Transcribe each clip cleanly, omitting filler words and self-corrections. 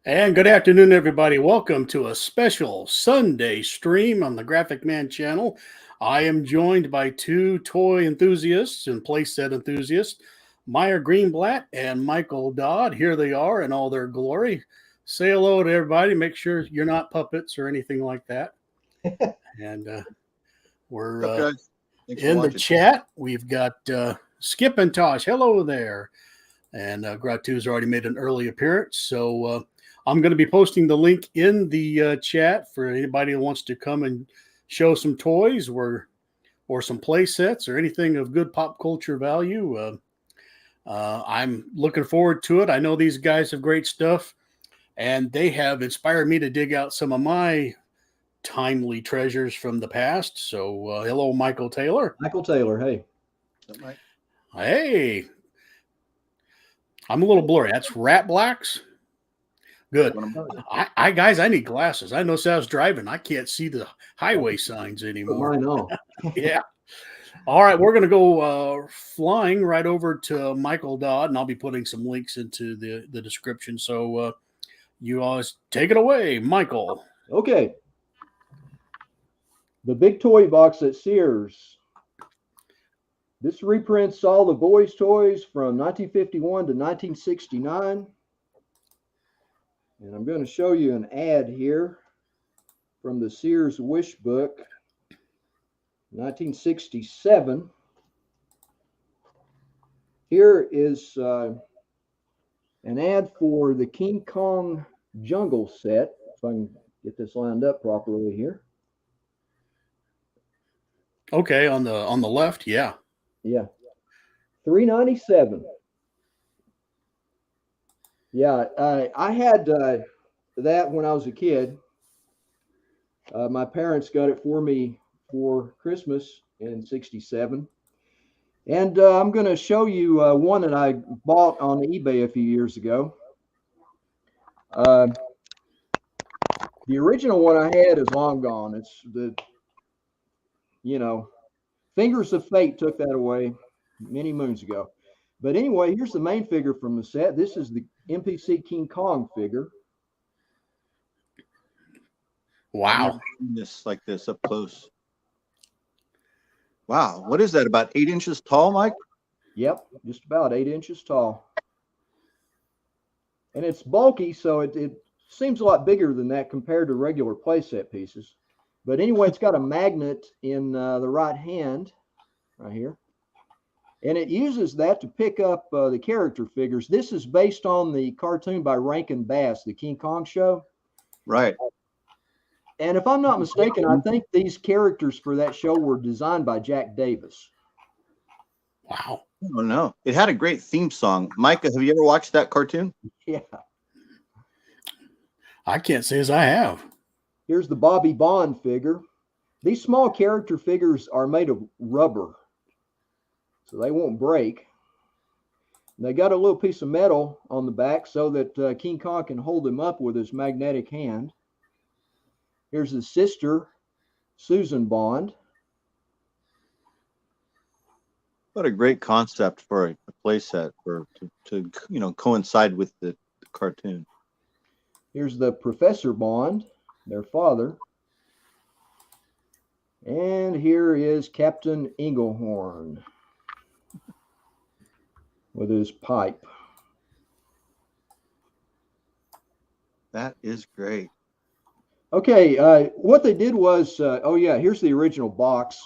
And good afternoon, everybody. Welcome to a special Sunday stream on the Graphic Man channel. I am joined by two toy enthusiasts and playset enthusiasts, Meyer Greenblatt and Michaell Dodd. Here they are in all their glory. Say hello to everybody. Make sure you're not puppets or anything like that. And we're What's up, guys? Thanks for in the watching. chat. We've got Skip and Tosh. Hello there. And Gratu's already made an early appearance. So I'm going to be posting the link in the chat for anybody who wants to come and show some toys or some play sets or anything of good pop culture value. I'm looking forward to it. I know these guys have great stuff, and they have inspired me to dig out some of my timely treasures from the past. So hello, Michaell Taylor. Michaell Taylor, hey. What's up, Mike? Hey. I'm a little blurry. That's Rat Blacks. Good. I guys, I need glasses. I noticed I was driving. I can't see the highway signs anymore. I know. Yeah. All right, we're going to go flying right over to Michaell Dodd, and I'll be putting some links into the description. So you always take it away, Michaell. Okay. The Big Toy Box at Sears. This reprints all the boys' toys from 1951 to 1969. And I'm going to show you an ad here from the Sears Wish Book, 1967. Here is an ad for the King Kong Jungle set, if I can get this lined up properly here. Okay, on the left, yeah. Yeah, $3.97. Yeah, I had that when I was a kid. My parents got it for me for Christmas in '67. And I'm going to show you one that I bought on eBay a few years ago. The original one I had is long gone. It's Fingers of Fate took that away many moons ago. But anyway, here's the main figure from the set. This is the MPC King Kong figure. Wow. This like this up close. Wow. What is that? About 8 inches tall, Mike? Yep, just about 8 inches tall. And it's bulky, so it seems a lot bigger than that compared to regular playset pieces. But anyway, it's got a magnet in the right hand, right here. And it uses that to pick up the character figures. This is based on the cartoon by Rankin Bass, the King Kong show. Right. And if I'm not mistaken, I think these characters for that show were designed by Jack Davis. Wow. Oh, no. It had a great theme song. Micah, have you ever watched that cartoon? Yeah. I can't say as I have. Here's the Bobby Bond figure. These small character figures are made of rubber, so they won't break. And they got a little piece of metal on the back so that King Kong can hold him up with his magnetic hand. Here's his sister, Susan Bond. What a great concept for a playset to coincide with the cartoon. Here's the Professor Bond, their father. And here is Captain Englehorn with his pipe. That is great. Okay, what they did was, here's the original box.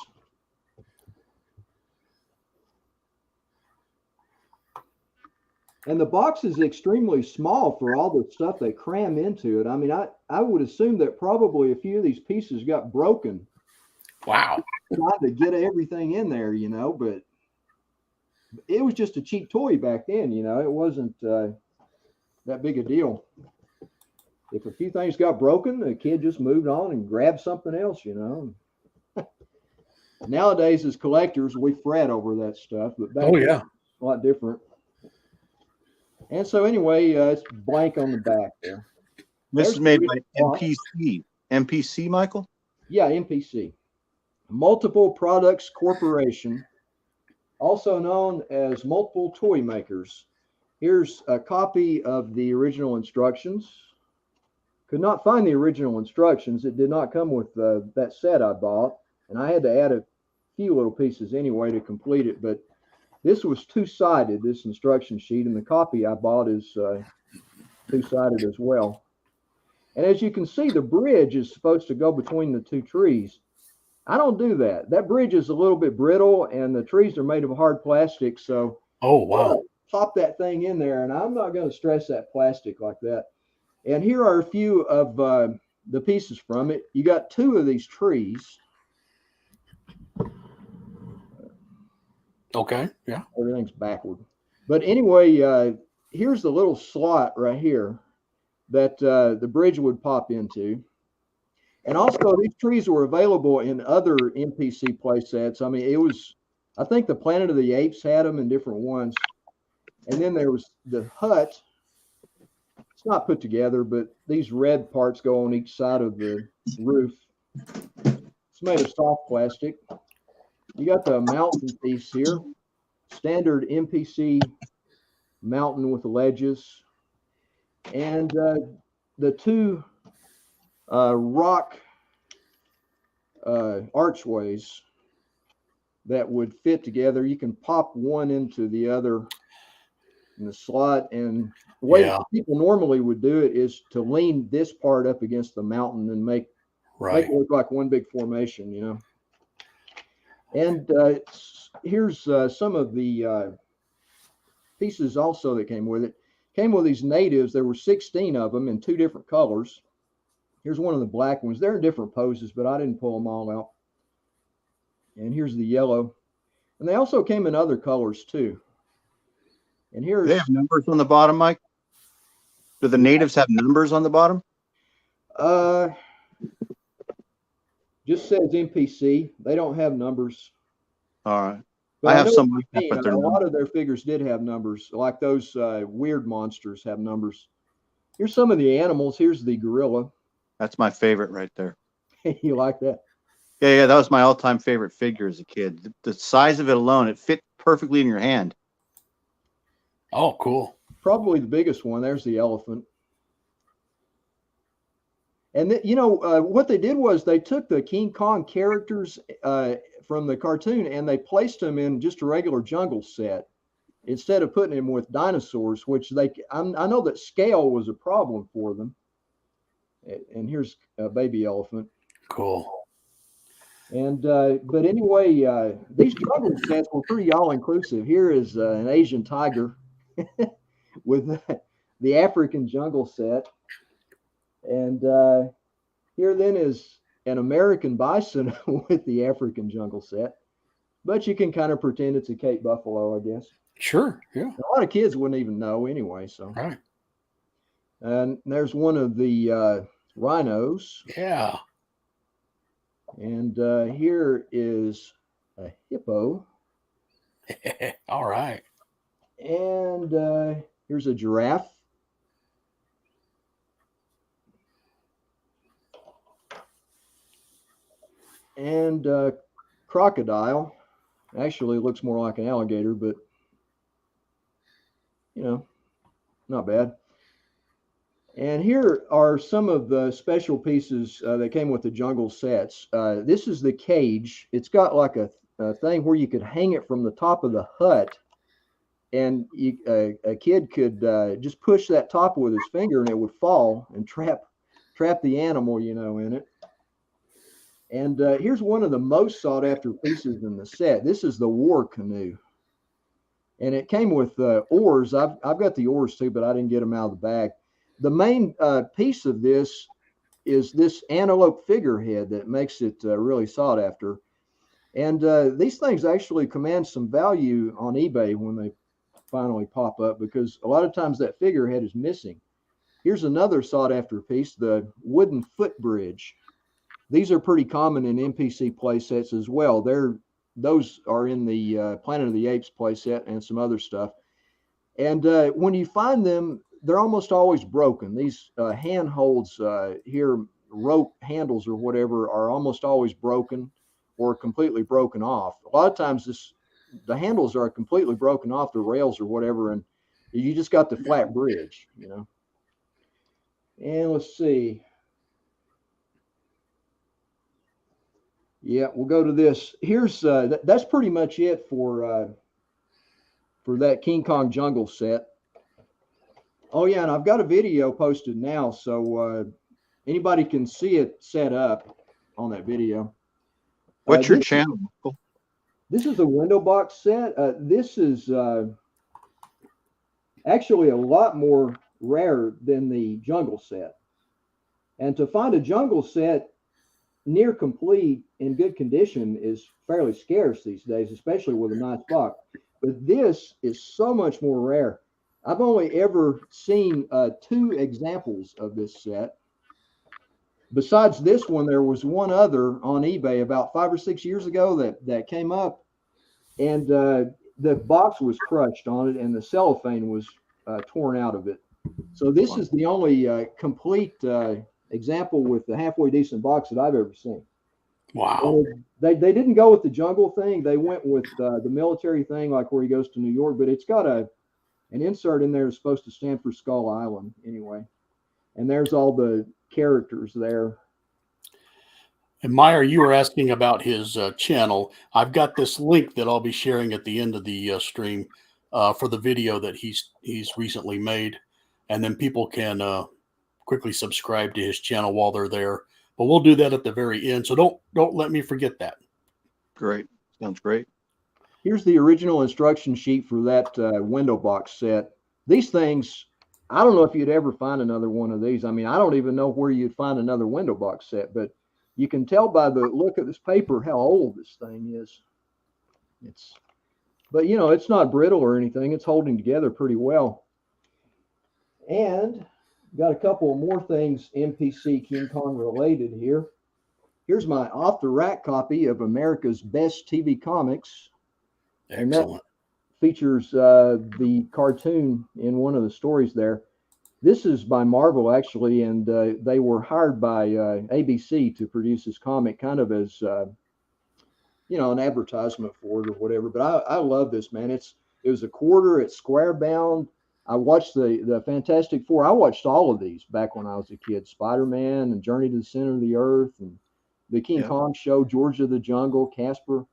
And the box is extremely small for all the stuff they cram into it. I mean, I would assume that probably a few of these pieces got broken. Wow. Trying to get everything in there, but it was just a cheap toy back then, it wasn't that big a deal. If a few things got broken, the kid just moved on and grabbed something else, Nowadays, as collectors, we fret over that stuff, but back then, it's a lot different. And so anyway, it's blank on the back there. This is made by MPC. MPC, Michael? Yeah, MPC. Multiple Products Corporation, also known as Multiple Toy Makers. Here's a copy of the original instructions. Could not find the original instructions. It did not come with that set I bought, and I had to add a few little pieces anyway to complete it. But this was two-sided, this instruction sheet, and the copy I bought is two-sided as well. And as you can see, the bridge is supposed to go between the two trees. I don't do that. That bridge is a little bit brittle, and the trees are made of hard plastic, so Oh, wow. pop that thing in there, and I'm not going to stress that plastic like that. And here are a few of the pieces from it. You got two of these trees. Okay. Yeah. Everything's backward. But anyway, here's the little slot right here that the bridge would pop into. And also, these trees were available in other NPC play sets. I mean, I think the Planet of the Apes had them in different ones. And then there was the hut. It's not put together, but these red parts go on each side of the roof. It's made of soft plastic. You got the mountain piece here. Standard NPC mountain with the ledges. And the two rock archways that would fit together. You can pop one into the other in the slot, and the way people normally would do it is to lean this part up against the mountain and make it look like one big formation, you know. And here's some of the pieces also that came with it. Came with these natives. There were 16 of them in 2 different colors. Here's one of the black ones. They're in different poses, but I didn't pull them all out. And here's the yellow. And they also came in other colors too. And here's... They have numbers on the bottom, Mike? Do the natives have numbers on the bottom? Just says NPC. They don't have numbers. All right. But I have some like that, but a lot of their figures did have numbers, like those weird monsters have numbers. Here's some of the animals. Here's the gorilla. That's my favorite right there. You like that? Yeah, that was my all-time favorite figure as a kid. The size of it alone, it fit perfectly in your hand. Oh, cool. Probably the biggest one. There's the elephant. And you know, what they did was they took the King Kong characters from the cartoon and they placed them in just a regular jungle set instead of putting them with dinosaurs, which I know that scale was a problem for them. And here's a baby elephant. Cool. And but anyway, these jungle sets were pretty all-inclusive. Here is an Asian tiger with the African jungle set. And here then is an American bison with the African jungle set. But you can kind of pretend it's a Cape buffalo, I guess. Sure, yeah. A lot of kids wouldn't even know anyway. So. Right. And there's one of the rhinos. Yeah. And here is a hippo. All right. And here's a giraffe. And crocodile. Actually, it looks more like an alligator, but, you know, not bad. And here are some of the special pieces that came with the jungle sets. This is the cage. It's got like a thing where you could hang it from the top of the hut, and a kid could just push that top with his finger, and it would fall and trap the animal, you know, in it. And here's one of the most sought after pieces in the set. This is the war canoe. And it came with oars. I've got the oars too, but I didn't get them out of the bag. The main piece of this is this antelope figurehead that makes it really sought after. And these things actually command some value on eBay when they finally pop up, because a lot of times that figurehead is missing. Here's another sought after piece, the wooden footbridge. These are pretty common in NPC play sets as well. Those are in the Planet of the Apes play set and some other stuff. And when you find them, they're almost always broken. These handholds here, rope handles or whatever, are almost always broken or completely broken off. A lot of times the handles are completely broken off, the rails or whatever, and you just got the flat bridge, you know. And let's see. Yeah, we'll go to this. Here's that's pretty much it for that King Kong Jungle set. Oh yeah, and I've got a video posted now, so anybody can see it set up on that video. What's your channel, Michaell? This is the window box set. This is actually a lot more rare than the jungle set. And to find a jungle set near complete in good condition is fairly scarce these days, especially with a nice box. But this is so much more rare. I've only ever seen 2 examples of this set. Besides this one, there was one other on eBay about 5 or 6 years ago that came up, and the box was crushed on it, and the cellophane was torn out of it. So this is the only complete example with the halfway decent box that I've ever seen. Wow. They didn't go with the jungle thing. They went with the military thing, like where he goes to New York, but it's got an insert in there that's supposed to stand for Skull Island anyway. And there's all the characters there. And Meyer, you were asking about his channel. I've got this link that I'll be sharing at the end of the stream for the video that he's recently made, and then people can quickly subscribe to his channel while they're there. But we'll do that at the very end, so don't let me forget that. Great, sounds great. Here's the original instruction sheet for that window box set. These things, I don't know if you'd ever find another one of these. I mean, I don't even know where you'd find another window box set, but you can tell by the look of this paper how old this thing is. But you know, it's not brittle or anything. It's holding together pretty well. And got a couple more things MPC King Kong related here. Here's my off the rack copy of America's Best TV Comics. Excellent. And that features the cartoon in one of the stories there. This is by Marvel, actually, and they were hired by ABC to produce this comic kind of as, you know, an advertisement for it or whatever. But I love this, man. It was a quarter. It's square bound. I watched the Fantastic Four. I watched all of these back when I was a kid. Spider-Man and Journey to the Center of the Earth and the King Kong Show, George of the Jungle, Casper.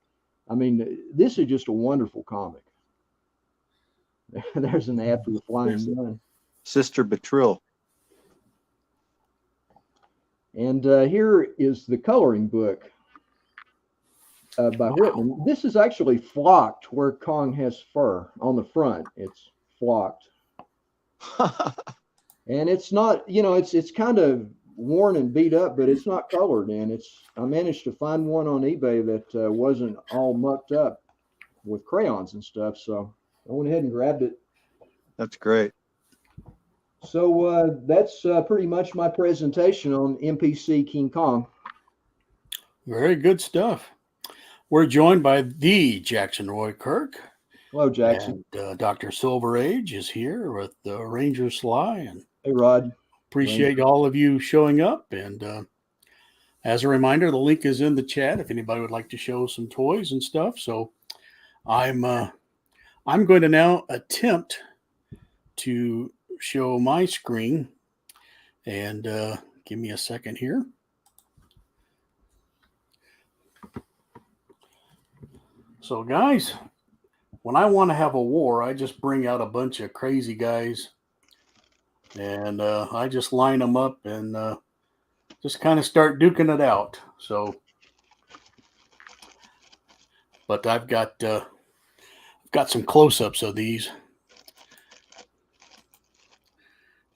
I mean, this is just a wonderful comic. There's an ad for the Flying Nun. Sister Betrill. And here is the coloring book by Whitman. This is actually flocked where Kong has fur on the front. It's flocked. And it's not, you know, it's kind of worn and beat up, but it's not colored in. I managed to find one on eBay that wasn't all mucked up with crayons and stuff. So I went ahead and grabbed it. That's great. So that's pretty much my presentation on MPC King Kong. Very good stuff. We're joined by the Jackson Roy Kirk. Hello, Jackson. And Dr. Silver Age is here with Ranger Sly. And hey, Rod. Appreciate all of you showing up. And as a reminder, the link is in the chat if anybody would like to show some toys and stuff. So I'm going to now attempt to show my screen, and give me a second here. So guys, when I want to have a war, I just bring out a bunch of crazy guys, and I just line them up and just kind of start duking it out. So, but I've got some close-ups of these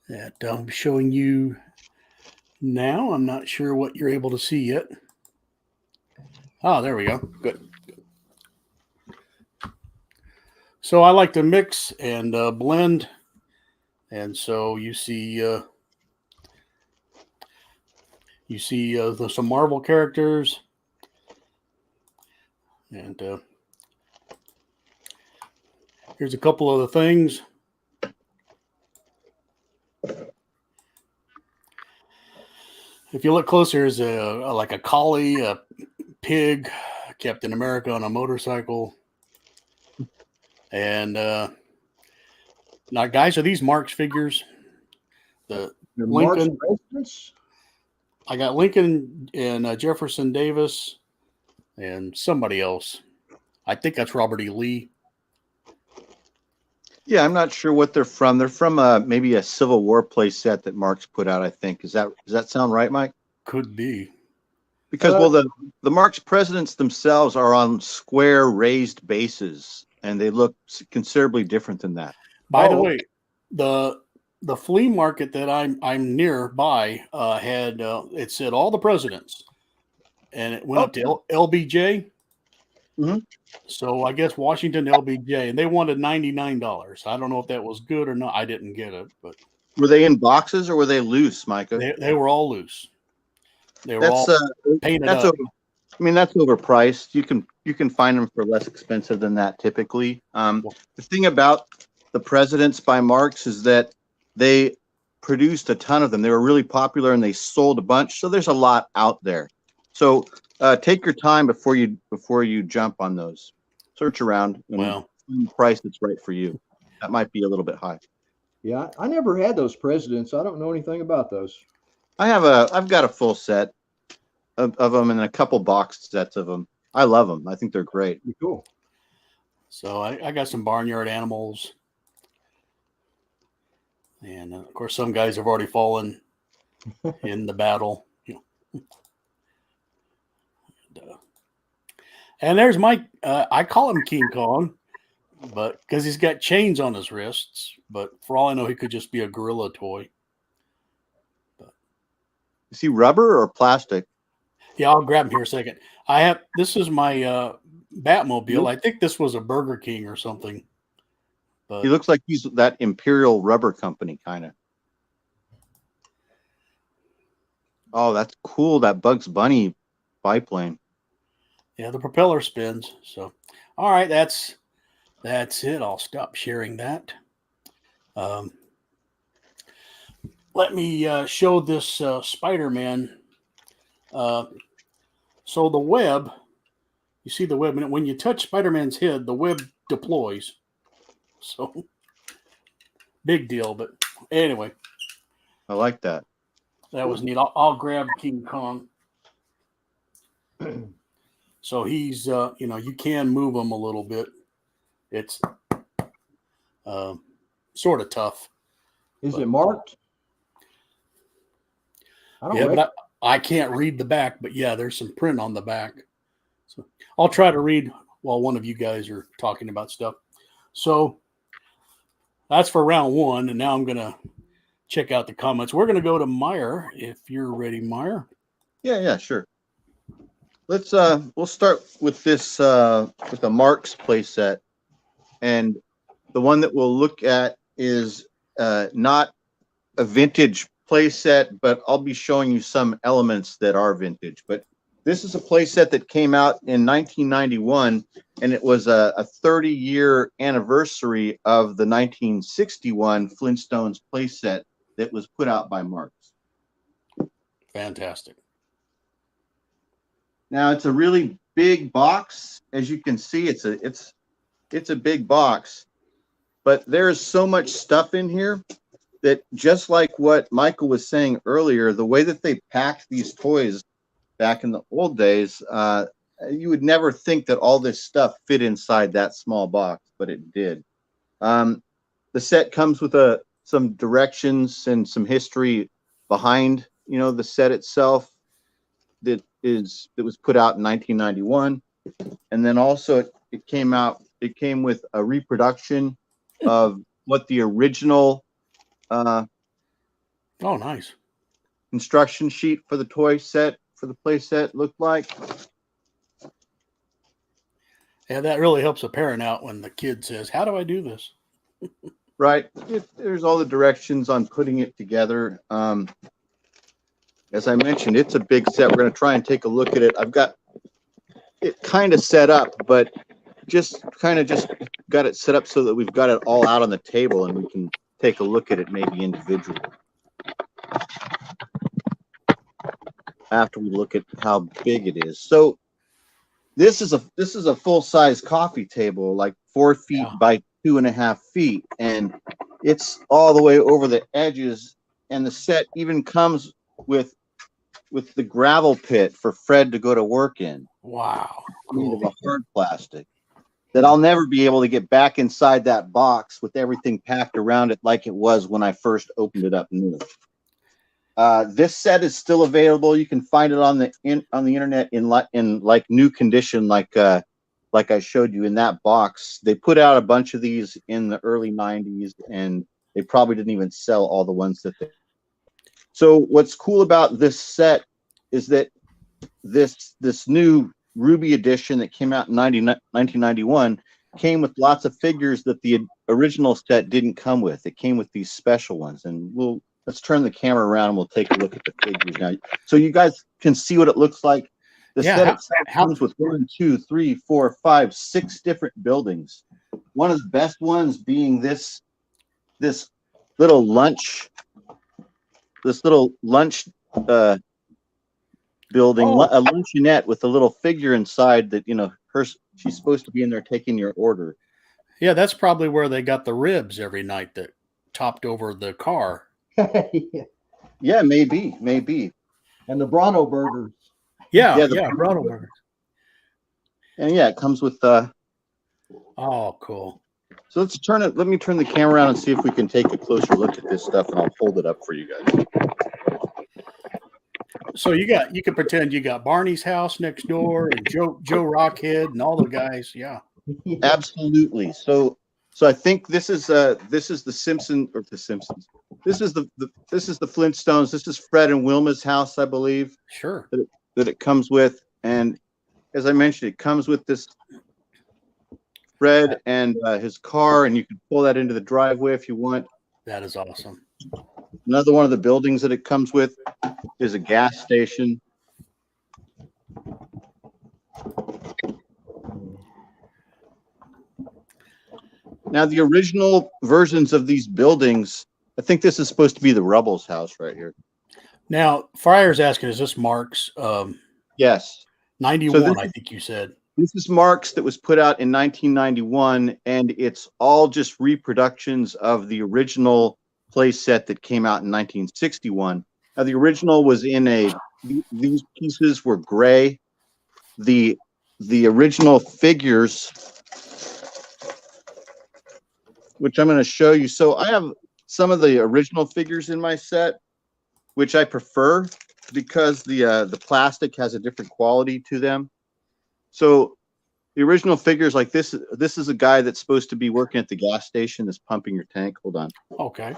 that I'm showing you now. I'm not sure what you're able to see yet. Oh, there we go. Good. So I like to mix and blend. And so you see some Marvel characters. And here's a couple of the things. If you look closer, there's like a collie, a pig, Captain America on a motorcycle. And now, guys, are these Marx figures? The The Marx Lincoln. presidents. I got Lincoln and Jefferson Davis and somebody else. I think that's Robert E. Lee. Yeah, I'm not sure what they're from. They're from maybe a Civil War play set that Marx put out, I think. Does that sound right, Mike? Could be. Because the Marx presidents themselves are on square raised bases, and they look considerably different than that. By the way, the flea market that I'm nearby had it said all the presidents, and it went up to LBJ. Mm-hmm. So I guess Washington LBJ, and they wanted $99. I don't know if that was good or not. I didn't get it, but were they in boxes or were they loose, Micah? They were all loose. They were all painted up. That's overpriced. You can find them for less expensive than that typically. The thing about the presidents by Marx is that they produced a ton of them. They were really popular and they sold a bunch. So there's a lot out there. So take your time before you jump on those. Search around and find the price that's right for you. That might be a little bit high. Yeah, I never had those presidents. I don't know anything about those. I've got a full set of them and a couple box sets of them. I love them. I think they're great. Pretty cool. So I got some barnyard animals. And of course, some guys have already fallen in the battle. And there's Mike. I call him King Kong, but because he's got chains on his wrists. But for all I know, he could just be a gorilla toy. Is he rubber or plastic? Yeah, I'll grab him here a second. This is my Batmobile. I think this was a Burger King or something. But he looks like he's that Imperial Rubber Company kind of. Oh, that's cool. That Bugs Bunny biplane. Yeah, the propeller spins. So, all right, that's it. I'll stop sharing that. Let me show this Spider-Man. So the web, you see the web, and when you touch Spider-Man's head, the web deploys. So, big deal. But anyway. I like that. That was neat. I'll grab King Kong. So he's, you can move him a little bit. It's sort of tough. Is it marked? But I can't read the back. But yeah, there's some print on the back. So I'll try to read while one of you guys are talking about stuff. So that's for round one. And now I'm going to check out the comments. We're going to go to Meyer if you're ready, Meyer. Yeah, sure. We'll start with this with a Marx playset, and the one that we'll look at is not a vintage playset, but I'll be showing you some elements that are vintage. But this is a playset that came out in 1991, and it was a 30-year anniversary of the 1961 Flintstones playset that was put out by Marx. Fantastic. Now it's a really big box. As you can see, it's a big box, but there's so much stuff in here that, just like what Michaell was saying earlier, the way that they packed these toys back in the old days, you would never think that all this stuff fit inside that small box, but it did. The set comes with some directions and some history behind, the set itself. That was put out in 1991, and then also it came with a reproduction of what the original nice instruction sheet for the toy set, for the play set, looked like. Yeah, that really helps a parent out when the kid says, "How do I do this?" Right. There's all the directions on putting it together. As I mentioned, it's a big set. We're going to try and take a look at it. I've got it kind of set up, but just got it set up so that we've got it all out on the table and we can take a look at it maybe individually after we look at how big it is. So this is a full-size coffee table, like 4 feet by 2.5 feet, and it's all the way over the edges. the set even comes with the gravel pit for Fred to go to work in. Wow. Made of Cool. a hard plastic that I'll never be able to get back inside that box with everything packed around it like it was when I first opened it up new. This set is still available. You can find it on the internet in like new condition, like I showed you in that box. They put out a bunch of these in the early 90s, and they probably didn't even sell all the ones that they. So what's cool about this set is that this new Ruby edition that came out in 1991 came with lots of figures that the original set didn't come with. It came with these special ones, and let's turn the camera around and we'll take a look at the figures now, so you guys can see what it looks like. The set itself comes with 1, 2, 3, 4, 5, 6 different buildings. One of the best ones being this little lunch building, a luncheonette with a little figure inside that, she's supposed to be in there taking your order. Yeah, that's probably where they got the ribs every night that topped over the car. Yeah, maybe. And the Bronto burgers. Yeah, Bronto burgers. And yeah, it comes with oh, cool. So let me turn the camera around and see if we can take a closer look at this stuff, and I'll hold it up for you guys. So you can pretend you got Barney's house next door and Joe Rockhead and all the guys. Yeah. Absolutely. So I think this is the Simpsons. This is the Flintstones. This is Fred and Wilma's house, I believe. Sure. That it comes with, and as I mentioned, it comes with this Fred and his car, and you can pull that into the driveway if you want. That is awesome. Another one of the buildings that it comes with is a gas station. Now, the original versions of these buildings, I think this is supposed to be the Rubbles house right here. Now, Fryer's asking, is this Mark's? Yes. 91, So I think you said. This is Mark's that was put out in 1991, and it's all just reproductions of the original play set that came out in 1961. Now, the original was these pieces were gray. The original figures, which I'm going to show you. So I have some of the original figures in my set, which I prefer because the plastic has a different quality to them. So the original figures like this is a guy that's supposed to be working at the gas station that's pumping your tank. Hold on. Okay.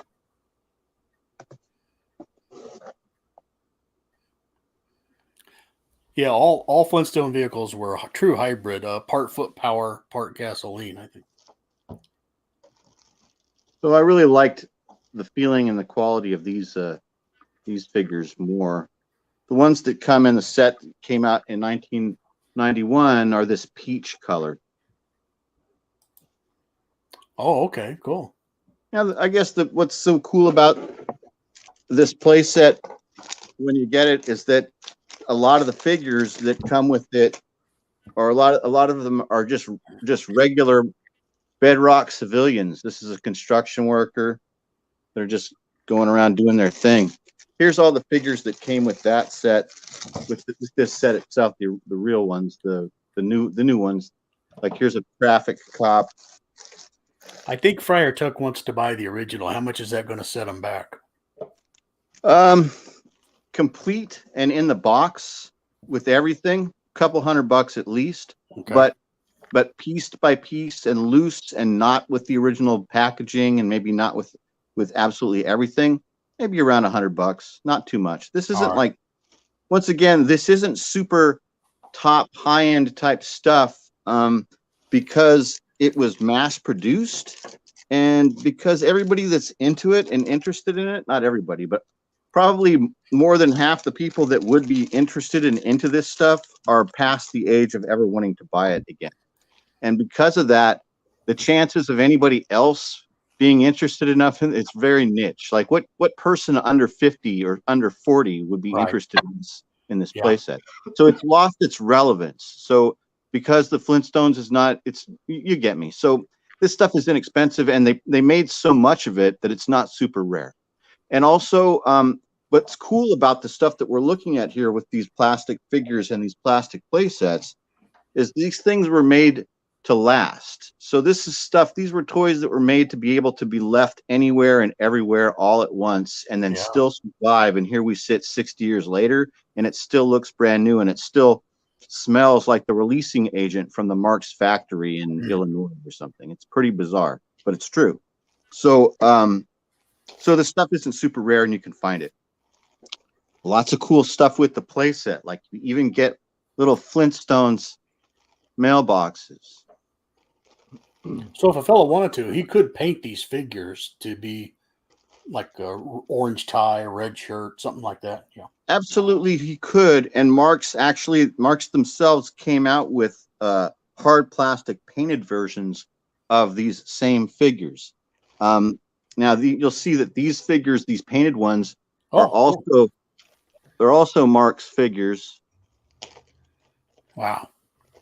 Yeah, all Flintstone vehicles were true hybrid, part foot power, part gasoline, I think. So I really liked the feeling and the quality of these figures more. The ones that come in the set that came out in 1991 are this peach color. Oh, okay, cool. Now, I guess what's so cool about this play set when you get it is that a lot of the figures that come with it, or a lot of them are just regular bedrock civilians. This is a construction worker. They're just going around doing their thing. Here's all the figures that came with that set, with this set itself, the real ones, the new ones. Like here's a traffic cop. I think Fryer Tuck wants to buy the original. How much is that going to set him back? Complete and in the box with everything, a couple $100 at least. Okay. But piece by piece and loose and not with the original packaging and maybe not with absolutely everything, maybe around $100, not too much. This isn't like, once again, this isn't super top high-end type stuff because it was mass produced and because everybody that's into it and interested in it, not everybody, but probably more than half the people that would be interested and into this stuff are past the age of ever wanting to buy it again. And because of that, the chances of anybody else being interested enough in it's very niche. Like what person under 50 or under 40 would be interested in this playset? So it's lost its relevance. So because the Flintstones is not, you get me. So this stuff is inexpensive and they made so much of it that it's not super rare. And also, what's cool about the stuff that we're looking at here with these plastic figures and these plastic play sets is these things were made to last. So this is stuff, these were toys that were made to be able to be left anywhere and everywhere all at once and then still survive. And here we sit 60 years later and it still looks brand new and it still smells like the releasing agent from the Marx factory in Illinois or something. It's pretty bizarre, but it's true. So, so the stuff isn't super rare and you can find it. Lots of cool stuff with the playset. Like you even get little Flintstones mailboxes. So if a fellow wanted to, he could paint these figures to be like a orange tie, a red shirt, something like that. Yeah. Absolutely, he could. And Marx themselves came out with hard plastic painted versions of these same figures. Now you'll see that these figures, these painted ones, are also they're also Marx figures. Wow.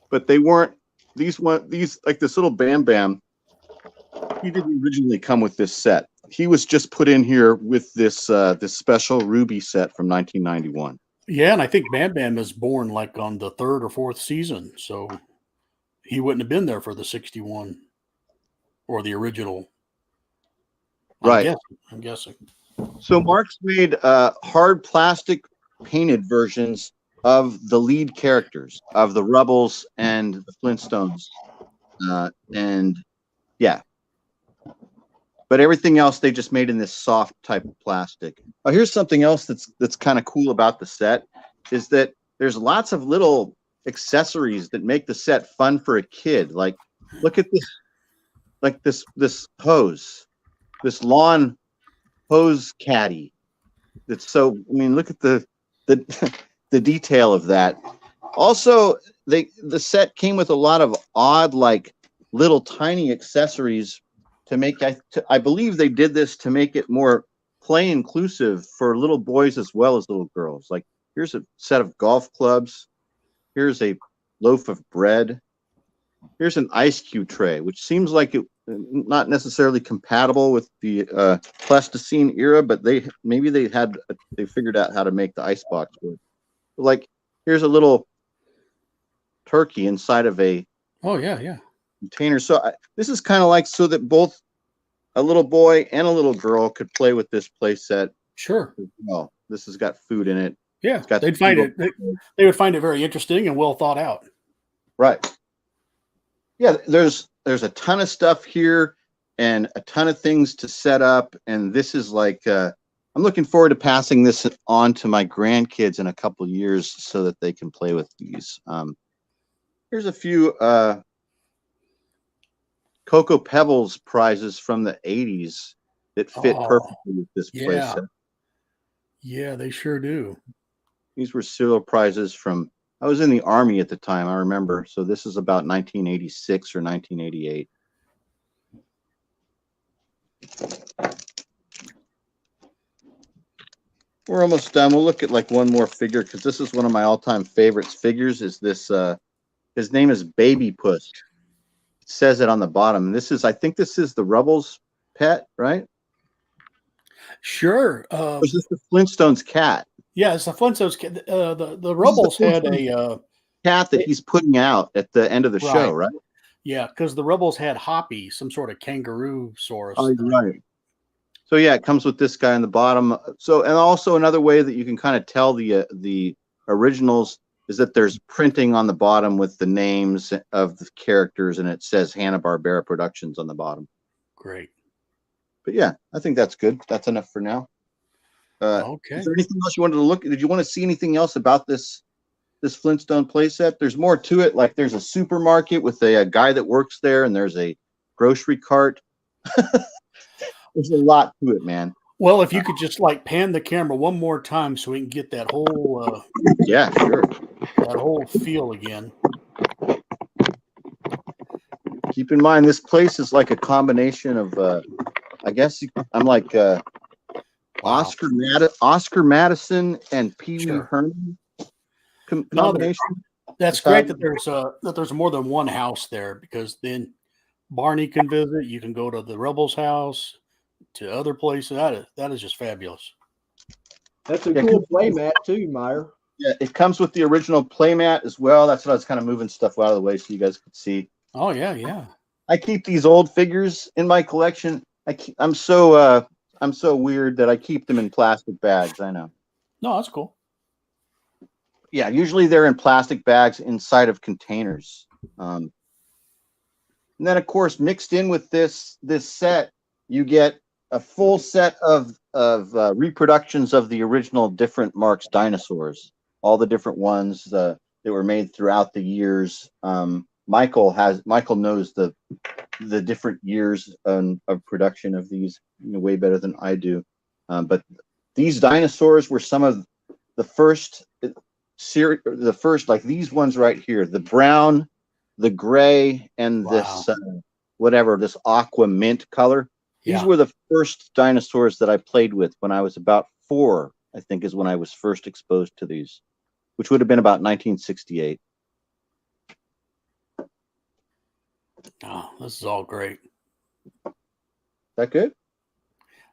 But they weren't these like this little Bam Bam. He didn't originally come with this set. He was just put in here with this this special Ruby set from 1991. Yeah, and I think Bam Bam is born like on the 3rd or 4th season, so he wouldn't have been there for the 61 or the original. Right. I'm guessing. So Marx made hard plastic painted versions of the lead characters of the Rubbles and the Flintstones, and yeah. But everything else they just made in this soft type of plastic. Oh, here's something else that's kind of cool about the set is that there's lots of little accessories that make the set fun for a kid. Like, look at this, like this hose, this lawn hose caddy. That's so. I mean, look at the the detail of that. Also, the set came with a lot of odd, like little tiny accessories to make. I believe they did this to make it more play inclusive for little boys as well as little girls. Like, here's a set of golf clubs. Here's a loaf of bread. Here's an ice cube tray, which seems like it not necessarily compatible with the Pleistocene era, but they figured out how to make the ice box work. Like, here's a little turkey inside of a container. So this is kind of like so that both a little boy and a little girl could play with this play set. Sure. Well, this has got food in it. Yeah, they'd find it. They would find it very interesting and well thought out. Right. Yeah, there's a ton of stuff here and a ton of things to set up. And this is like, I'm looking forward to passing this on to my grandkids in a couple of years so that they can play with these. Here's a few Cocoa Pebbles prizes from the 80s that fit perfectly with this play set. Yeah, they sure do. These were cereal prizes from, I was in the Army at the time, I remember. So this is about 1986 or 1988. We're almost done. We'll look at like one more figure because this is one of my all-time favorites. Figures is this, his name is Baby Puss. It says it on the bottom. This is, I think this is the Rubbles pet, right? Sure. Is this the Flintstones cat? Yeah, it's the Flintstones cat. The Rubbles had a cat that he's putting out at the end of the show, right? Yeah, because the Rubbles had Hoppy, some sort of kangaroo saurus. Oh, right. So yeah, it comes with this guy on the bottom. So, and also another way that you can kind of tell the originals is that there's printing on the bottom with the names of the characters, and it says Hanna-Barbera Productions on the bottom. Great. But yeah, I think that's good. That's enough for now. Okay. Is there anything else you wanted to look at? Did you want to see anything else about this Flintstone playset? There's more to it. Like there's a supermarket with a guy that works there, and there's a grocery cart. There's a lot to it, man. Well, if you could just like pan the camera one more time so we can get that whole yeah, sure, that whole feel again. Keep in mind, this place is like a combination of, I guess I'm like Oscar Madison and Pee Wee Herman combination. That's great that there's more than one house there, because then Barney can visit. You can go to the Rebels' house. to other places. That is just fabulous. That's a cool playmat too, Meyer. Yeah, it comes with the original playmat as well. That's what I was kind of moving stuff out of the way so you guys could see. Oh yeah, yeah. I keep these old figures in my collection. I'm so weird that I keep them in plastic bags. I know. No, that's cool. Yeah, usually they're in plastic bags inside of containers. And then, of course, mixed in with this set, you get a full set of reproductions of the original different Marx dinosaurs, all the different ones that were made throughout the years. Michaell knows the different years of production of these way better than I do. But these dinosaurs were some of the first like these ones right here, the brown, the gray, and this this aqua mint color. These were the first dinosaurs that I played with when I was about 4, I think is when I was first exposed to these, which would have been about 1968. Oh, this is all great. That good?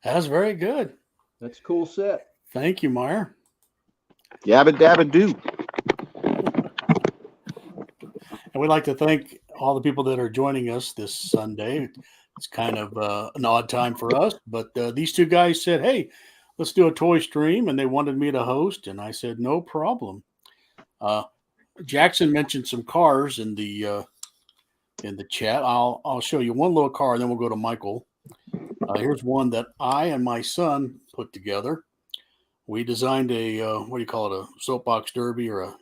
That's very good. That's a cool set. Thank you, Meyer. Yabba dabba do. And we'd like to thank all the people that are joining us this Sunday. It's kind of an odd time for us, but these two guys said, "Hey, let's do a toy stream," and they wanted me to host, and I said, "No problem." Jackson mentioned some cars in the chat. I'll show you one little car, and then we'll go to Michaell. Here's one that I and my son put together. We designed a what do you call it? A soapbox derby or a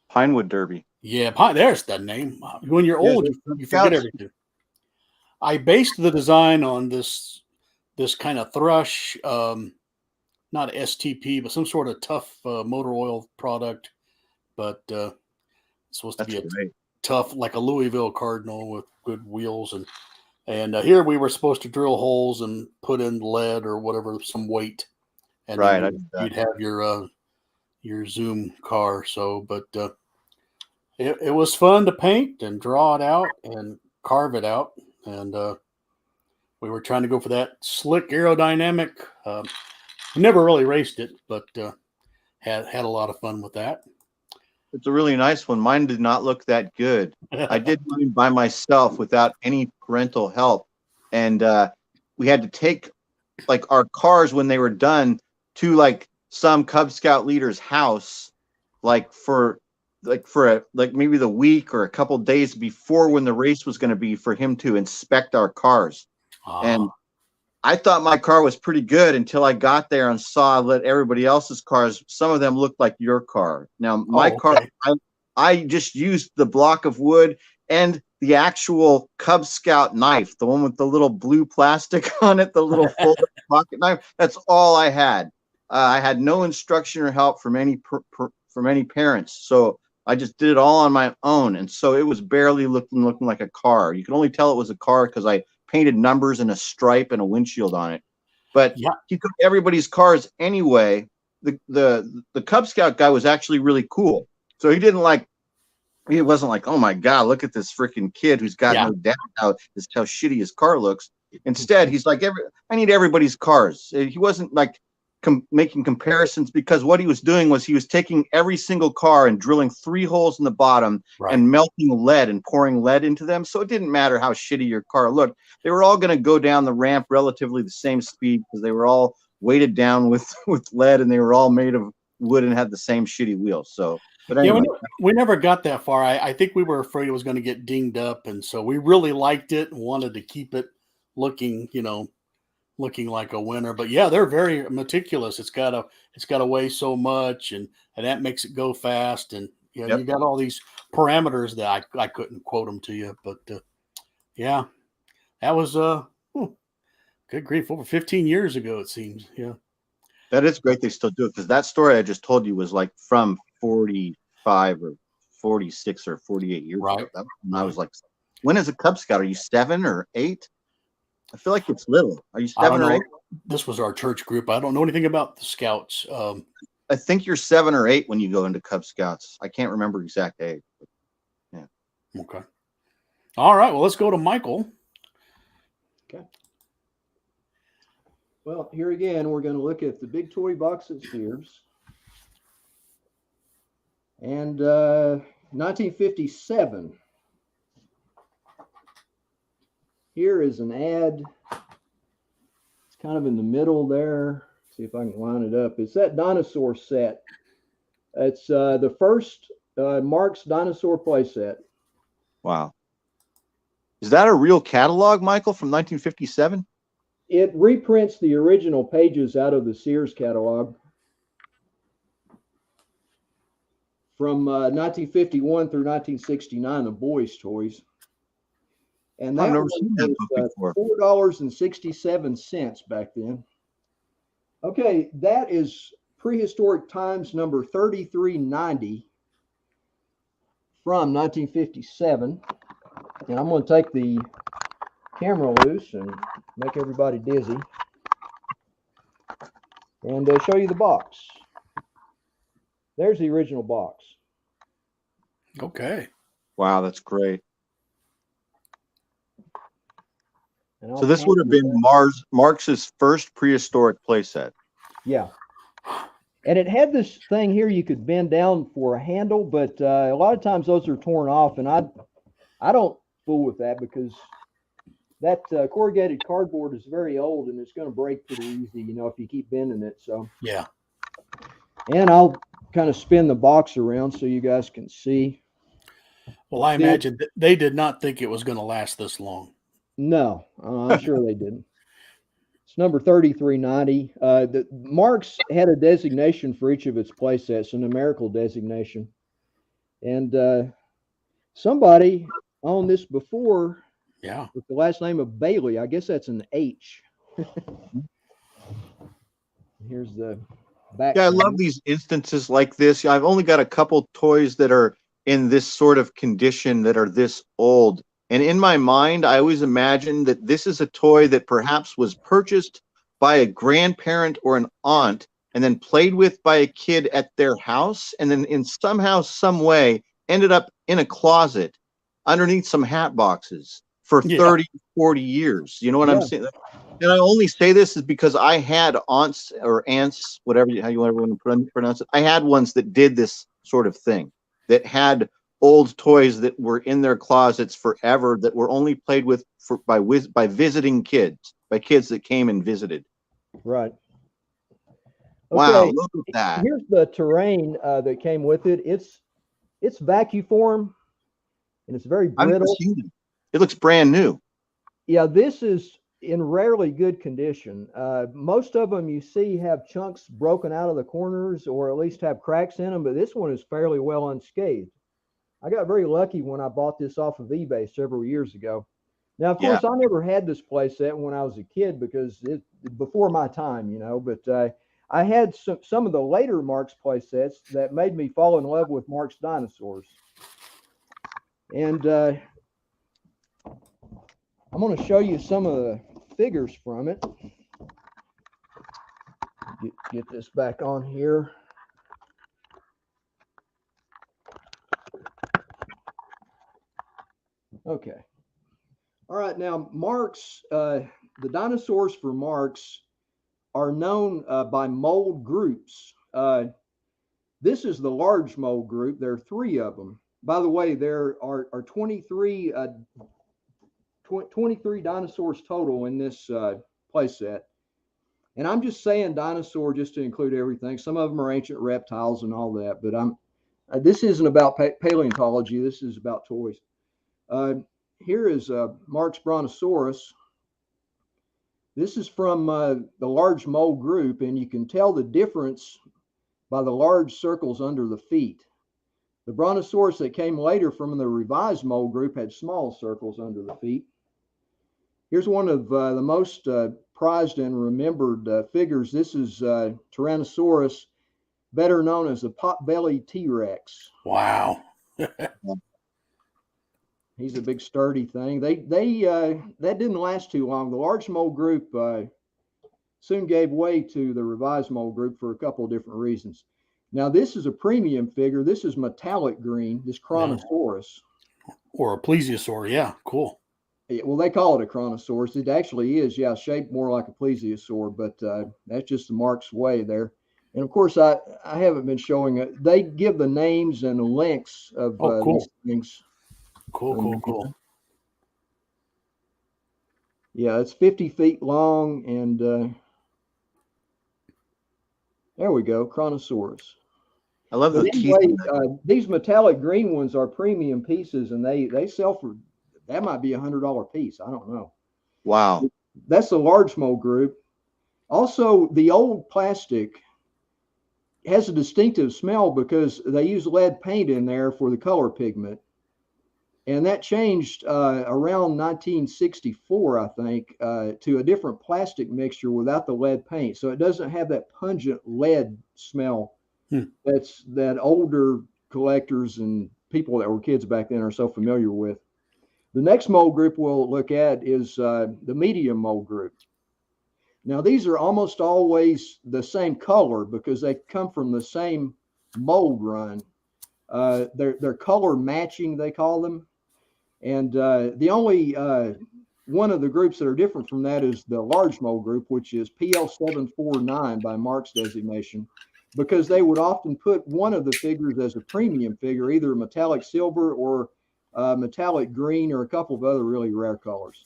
Pinewood derby. Yeah, there's that name. When you're old, you forget everything. I based the design on this kind of thrush, not STP, but some sort of tough motor oil product. But it's supposed to be tough, like a Louisville Cardinal with good wheels. And here we were supposed to drill holes and put in lead or whatever, some weight. And you'd have your Zoom car. So, but it was fun to paint and draw it out and carve it out. And we were trying to go for that slick aerodynamic. We never really raced it, but had a lot of fun with that. It's a really nice one. Mine did not look that good. I did mine by myself without any parental help. And we had to take like our cars when they were done to like some Cub Scout leader's house, for maybe the week or a couple days before when the race was going to be, for him to inspect our cars. And I thought my car was pretty good until I got there and saw that everybody else's cars, some of them looked like your car. Now my car, I just used the block of wood and the actual Cub Scout knife, the one with the little blue plastic on it, the little folded pocket knife. That's all I had. I had no instruction or help from any parents, so I just did it all on my own. And so it was barely looking like a car. You could only tell it was a car because I painted numbers and a stripe and a windshield on it. But he took everybody's cars anyway. The Cub Scout guy was actually really cool. So he wasn't like, oh my God, look at this freaking kid who's got no doubt how shitty his car looks. Instead, he's like, I need everybody's cars. He wasn't like making comparisons, because what he was doing was he was taking every single car and drilling 3 holes in the bottom and melting lead and pouring lead into them. So it didn't matter how shitty your car looked. They were all going to go down the ramp relatively the same speed because they were all weighted down with lead, and they were all made of wood and had the same shitty wheels. So, but anyway. We never got that far. I think we were afraid it was going to get dinged up, and so we really liked it and wanted to keep it looking like a winner. But yeah, they're very meticulous. It's got to weigh so much, and that makes it go fast. And you got all these parameters that I couldn't quote them to you. But yeah, that was good grief, over 15 years ago it seems. Yeah, that is great. They still do it, because that story I just told you was like from 45 or 46 or 48 years ago. And I was like, when is a Cub Scout? Are you 7 or 8? I feel like it's little. Are you 7 or 8? This was our church group. I don't know anything about the Scouts. I think you're 7 or 8 when you go into Cub Scouts. I can't remember exact age. But yeah. Okay. All right. Well, let's go to Michaell. Okay. Well, here again, we're going to look at the big toy box at Sears. And 1957. Here is an ad. It's kind of in the middle there. See if I can line it up. It's that dinosaur set. It's the first Marx dinosaur playset. Wow. Is that a real catalog, Michael, from 1957? It reprints the original pages out of the Sears catalog from 1951 through 1969, the boys' toys. And that I've never one seen that book before. was $4.67 back then. Okay, that is Prehistoric Times number 3390 from 1957. And I'm going to take the camera loose and make everybody dizzy and show you the box. There's the original box. Okay. Wow, that's great. So this would have been Marx's first prehistoric playset. Yeah. And it had this thing here you could bend down for a handle, but a lot of times those are torn off, and I don't fool with that because that corrugated cardboard is very old and it's going to break pretty easy, you know, if you keep bending it. So yeah. And I'll kind of spin the box around so you guys can see. Well, I imagine they did not think it was going to last this long. No, I'm sure they didn't. It's number 3390. The Marx had a designation for each of its play sets, a numerical designation. And somebody owned this before. Yeah. With the last name of Bailey. I guess that's an H. Here's the back. Yeah, I love these instances like this. I've only got a couple toys that are in this sort of condition that are this old. And in my mind, I always imagine that this is a toy that perhaps was purchased by a grandparent or an aunt and then played with by a kid at their house and then in somehow, some way ended up in a closet underneath some hat boxes for 30, 40 years. You know what I'm saying? And I only say this is because I had aunts or aunts, whatever how you want to pronounce it. I had ones that did this sort of thing, that had old toys that were in their closets forever, that were only played with by visiting kids, by kids that came and visited. Right. Wow, look at that. Here's the terrain that came with it. It's vacuform and it's very brittle. It looks brand new. Yeah, this is in rarely good condition. Most of them you see have chunks broken out of the corners or at least have cracks in them, but this one is fairly well unscathed. I got very lucky when I bought this off of eBay several years ago. Now, of course, I never had this play set when I was a kid because it's before my time, you know, but I had some of the later Marx play sets that made me fall in love with Marx dinosaurs. And I'm going to show you some of the figures from it. Get this back on here. Okay. All right. Now, Marx, the dinosaurs for Marx are known by mold groups. This is the large mold group. There are 3 of them. By the way, there are 23 dinosaurs total in this play set. And I'm just saying dinosaur just to include everything. Some of them are ancient reptiles and all that, but this isn't about paleontology. This is about toys. Here is Marx Brontosaurus. This is from the large mold group, and you can tell the difference by the large circles under the feet. The Brontosaurus that came later from the revised mold group had small circles under the feet. Here's one of the most prized and remembered figures. This is Tyrannosaurus, better known as the pot-bellied T-Rex. Wow. He's a big sturdy thing. That didn't last too long. The large mold group soon gave way to the revised mold group for a couple of different reasons. Now, this is a premium figure. This is metallic green, this Chronosaurus. Or a plesiosaur. Yeah, cool. Well, they call it a chronosaurus. It actually is, yeah, shaped more like a plesiosaur, but that's just the Mark's way there. And of course, I haven't been showing it. They give the names and the links of cool. these things. Cool. Yeah, it's 50 feet long, and there we go, chronosaurus. I love But the teeth. anyway, these metallic green ones are premium pieces, and they sell for, that might be $100 piece. I don't know. Wow. That's the large mold group. Also, the old plastic has a distinctive smell because they use lead paint in there for the color pigment. And that changed around 1964, I think, to a different plastic mixture without the lead paint. So it doesn't have that pungent lead smell that older collectors and people that were kids back then are so familiar with. The next mold group we'll look at is the medium mold group. Now, these are almost always the same color because they come from the same mold run. They're color matching, they call them. And the only one of the groups that are different from that is the large mold group, which is PL749 by Mark's designation, because they would often put one of the figures as a premium figure, either metallic silver or metallic green or a couple of other really rare colors.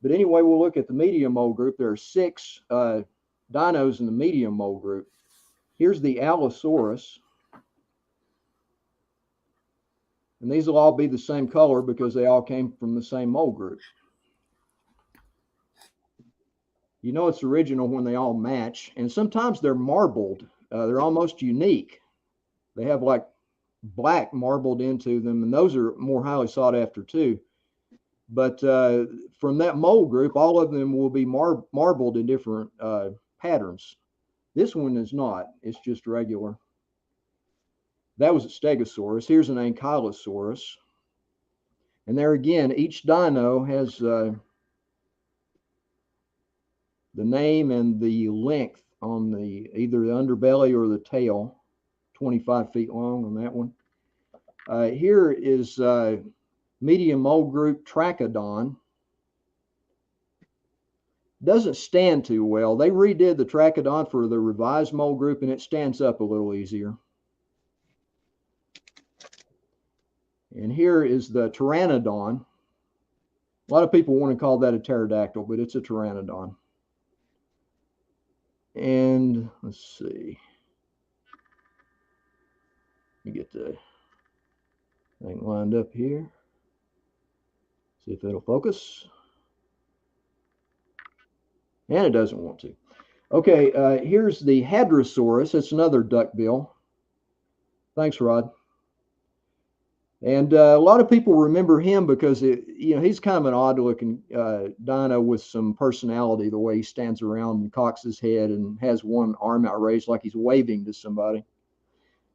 But anyway, we'll look at the medium mold group. There are 6 dinos in the medium mold group. Here's the Allosaurus. And these will all be the same color because they all came from the same mold group. You know it's original when they all match. And sometimes they're marbled. They're almost unique. They have like black marbled into them, and those are more highly sought after too. But from that mold group, all of them will be marbled in different patterns. This one is not. It's just regular. That was a Stegosaurus. Here's an Ankylosaurus. And there again, each dino has the name and the length on the either the underbelly or the tail, 25 feet long on that one. Here is medium mold group Trachodon. Doesn't stand too well. They redid the Trachodon for the revised mold group, and it stands up a little easier. And here is the Pteranodon. A lot of people want to call that a pterodactyl, but it's a Pteranodon. And let's see. Let me get the thing lined up here. See if it'll focus. And it doesn't want to. Okay, here's the Hadrosaurus. It's another duckbill. Thanks, Rod. And a lot of people remember him because he's kind of an odd-looking dino with some personality. The way he stands around and cocks his head and has one arm outraised like he's waving to somebody.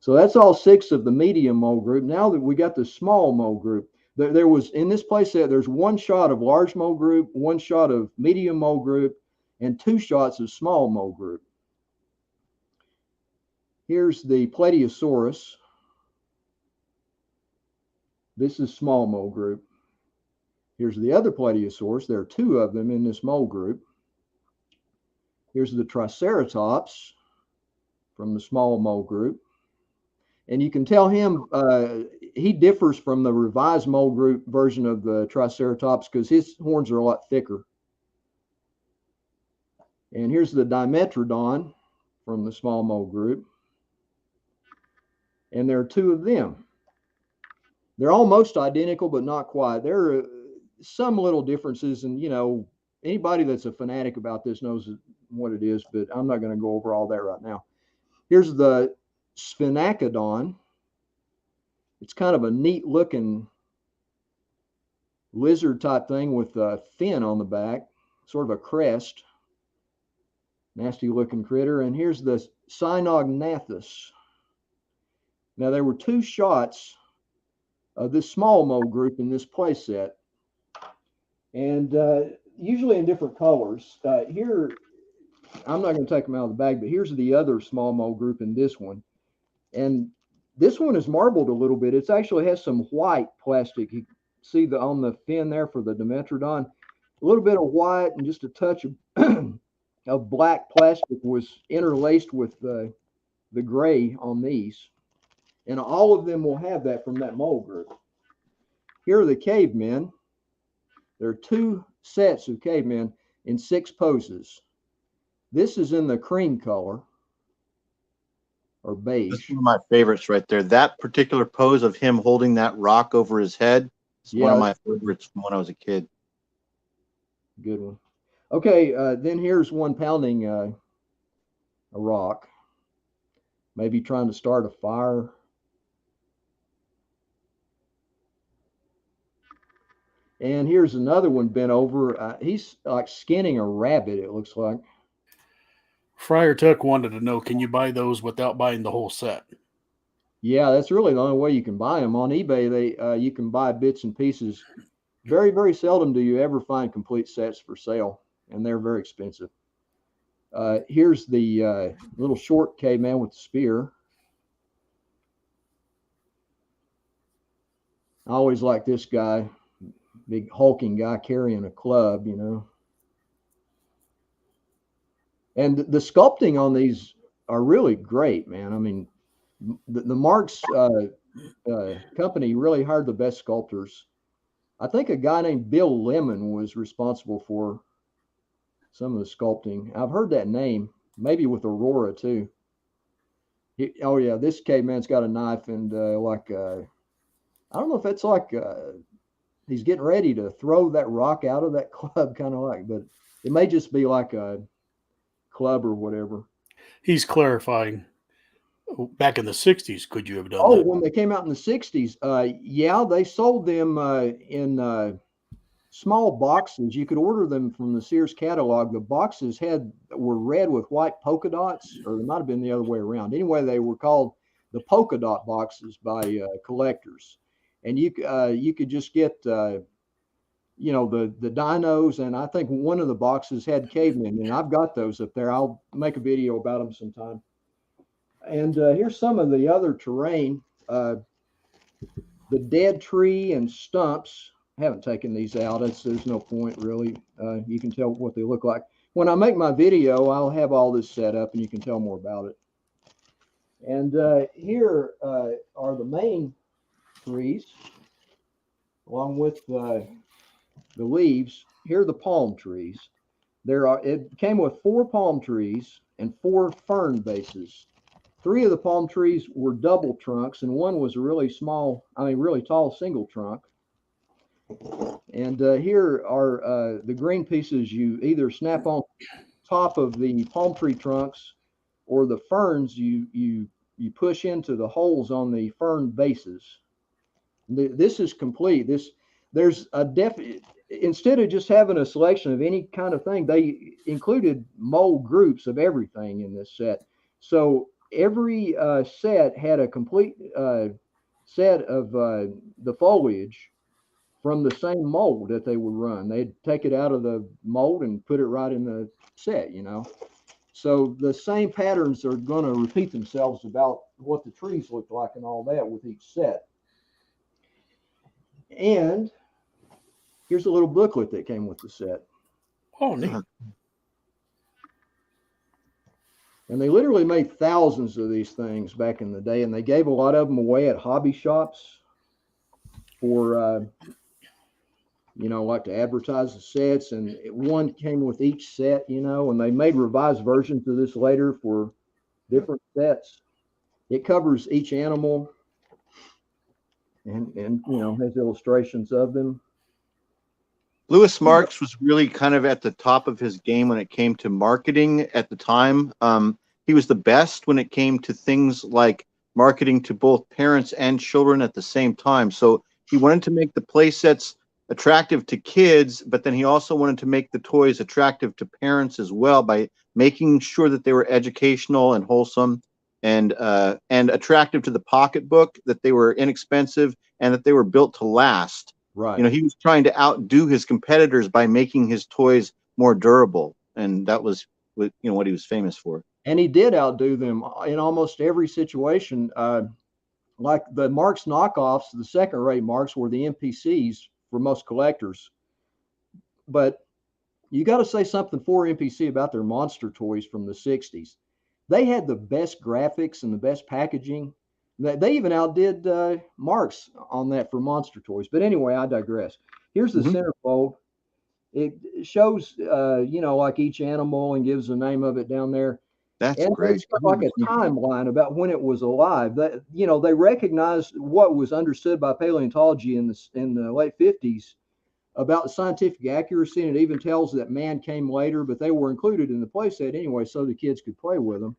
So that's all 6 of the medium mold group. Now that we got the small mold group, there was in this playset. There's 1 shot of large mold group, 1 shot of medium mold group, and 2 shots of small mold group. Here's the Plateosaurus. This is small mold group. Here's the other Plateosaurus. There are 2 of them in this mold group. Here's the Triceratops from the small mold group. And you can tell him he differs from the revised mold group version of the Triceratops because his horns are a lot thicker. And here's the Dimetrodon from the small mold group. And there are 2 of them. They're almost identical, but not quite. There are some little differences, and anybody that's a fanatic about this knows what it is, but I'm not going to go over all that right now. Here's the Sphenacodon. It's kind of a neat looking lizard type thing with a fin on the back, sort of a crest. Nasty looking critter. And here's the Cynognathus. Now there were 2 shots of this small mold group in this play set, and usually in different colors. Here, I'm not going to take them out of the bag, but here's the other small mold group in this one, and this one is marbled a little bit. It actually has some white plastic see on the fin there for the Dimetrodon, a little bit of white and just a touch of, of black plastic was interlaced with the gray on these. And all of them will have that from that mold group. Here are the cavemen. There are 2 sets of cavemen in 6 poses. This is in the cream color or beige. That's one of my favorites right there. That particular pose of him holding that rock over his head is one of my favorites from when I was a kid. Good one. Okay, then here's one pounding a rock, maybe trying to start a fire. And here's another one bent over. He's like skinning a rabbit, it looks like. Friar Tuck wanted to know, can you buy those without buying the whole set? Yeah, that's really the only way you can buy them. On eBay, you can buy bits and pieces. Very, very seldom do you ever find complete sets for sale, and they're very expensive. Here's the little short caveman with the spear. I always like this guy, big hulking guy carrying a club, you know. And the sculpting on these are really great, man. I mean, the Marks company really hired the best sculptors. I think a guy named Bill Lemon was responsible for some of the sculpting. I've heard that name, maybe with Aurora too. Oh yeah, this caveman's got a knife and I don't know if it's like he's getting ready to throw that rock out of that club, kind of like, but it may just be like a club or whatever. He's clarifying. Back in the 60s, could you have done that? Oh, when they came out in the 60s, yeah, they sold them in small boxes. You could order them from the Sears catalog. The boxes were red with white polka dots, or it might have been the other way around. Anyway, they were called the polka dot boxes by collectors. And you could just get you know, the dinos, and I think one of the boxes had cavemen, and I've got those up there. I'll make a video about them sometime. And here's some of the other terrain. The dead tree and stumps. I haven't taken these out. There's no point really. You can tell what they look like. When I make my video, I'll have all this set up and you can tell more about it. And here are the main trees, along with the leaves. Here are the palm trees. It came with 4 palm trees and 4 fern bases. 3 of the palm trees were double trunks, and one was a really tall single trunk. And here are the green pieces you either snap on top of the palm tree trunks, or the ferns you push into the holes on the fern bases. This is complete. There's a definite, instead of just having a selection of any kind of thing, they included mold groups of everything in this set. So every set had a complete set of the foliage from the same mold that they would run. They'd take it out of the mold and put it right in the set, you know. So the same patterns are going to repeat themselves about what the trees look like and all that with each set. And here's a little booklet that came with the set. Oh, neat. And they literally made thousands of these things back in the day, and they gave a lot of them away at hobby shops for, you know, like to advertise the sets. And one came with each set, you know, and they made revised versions of this later for different sets. It covers each animal and you know, has illustrations of them. Lewis Marks was really kind of at the top of his game when it came to marketing at the time. He was the best when it came to things like marketing to both parents and children at the same time. So he wanted to make the play sets attractive to kids, but then he also wanted to make the toys attractive to parents as well by making sure that they were educational and wholesome and attractive to the pocketbook, that they were inexpensive, and that they were built to last. Right. You know, he was trying to outdo his competitors by making his toys more durable, and that was what he was famous for. And he did outdo them in almost every situation. like the Marx knockoffs, the second-rate Marx were the NPCs for most collectors. But you got to say something for NPC about their monster toys from the 60s. They had the best graphics and the best packaging. They even outdid Marx on that for monster toys. But anyway, I digress. Here's the centerfold. It shows, like each animal and gives the name of it down there. That's and great. It's got like a timeline about when it was alive. That they recognized what was understood by paleontology in the late 50s about the scientific accuracy, and it even tells that man came later, but they were included in the playset anyway, so the kids could play with them.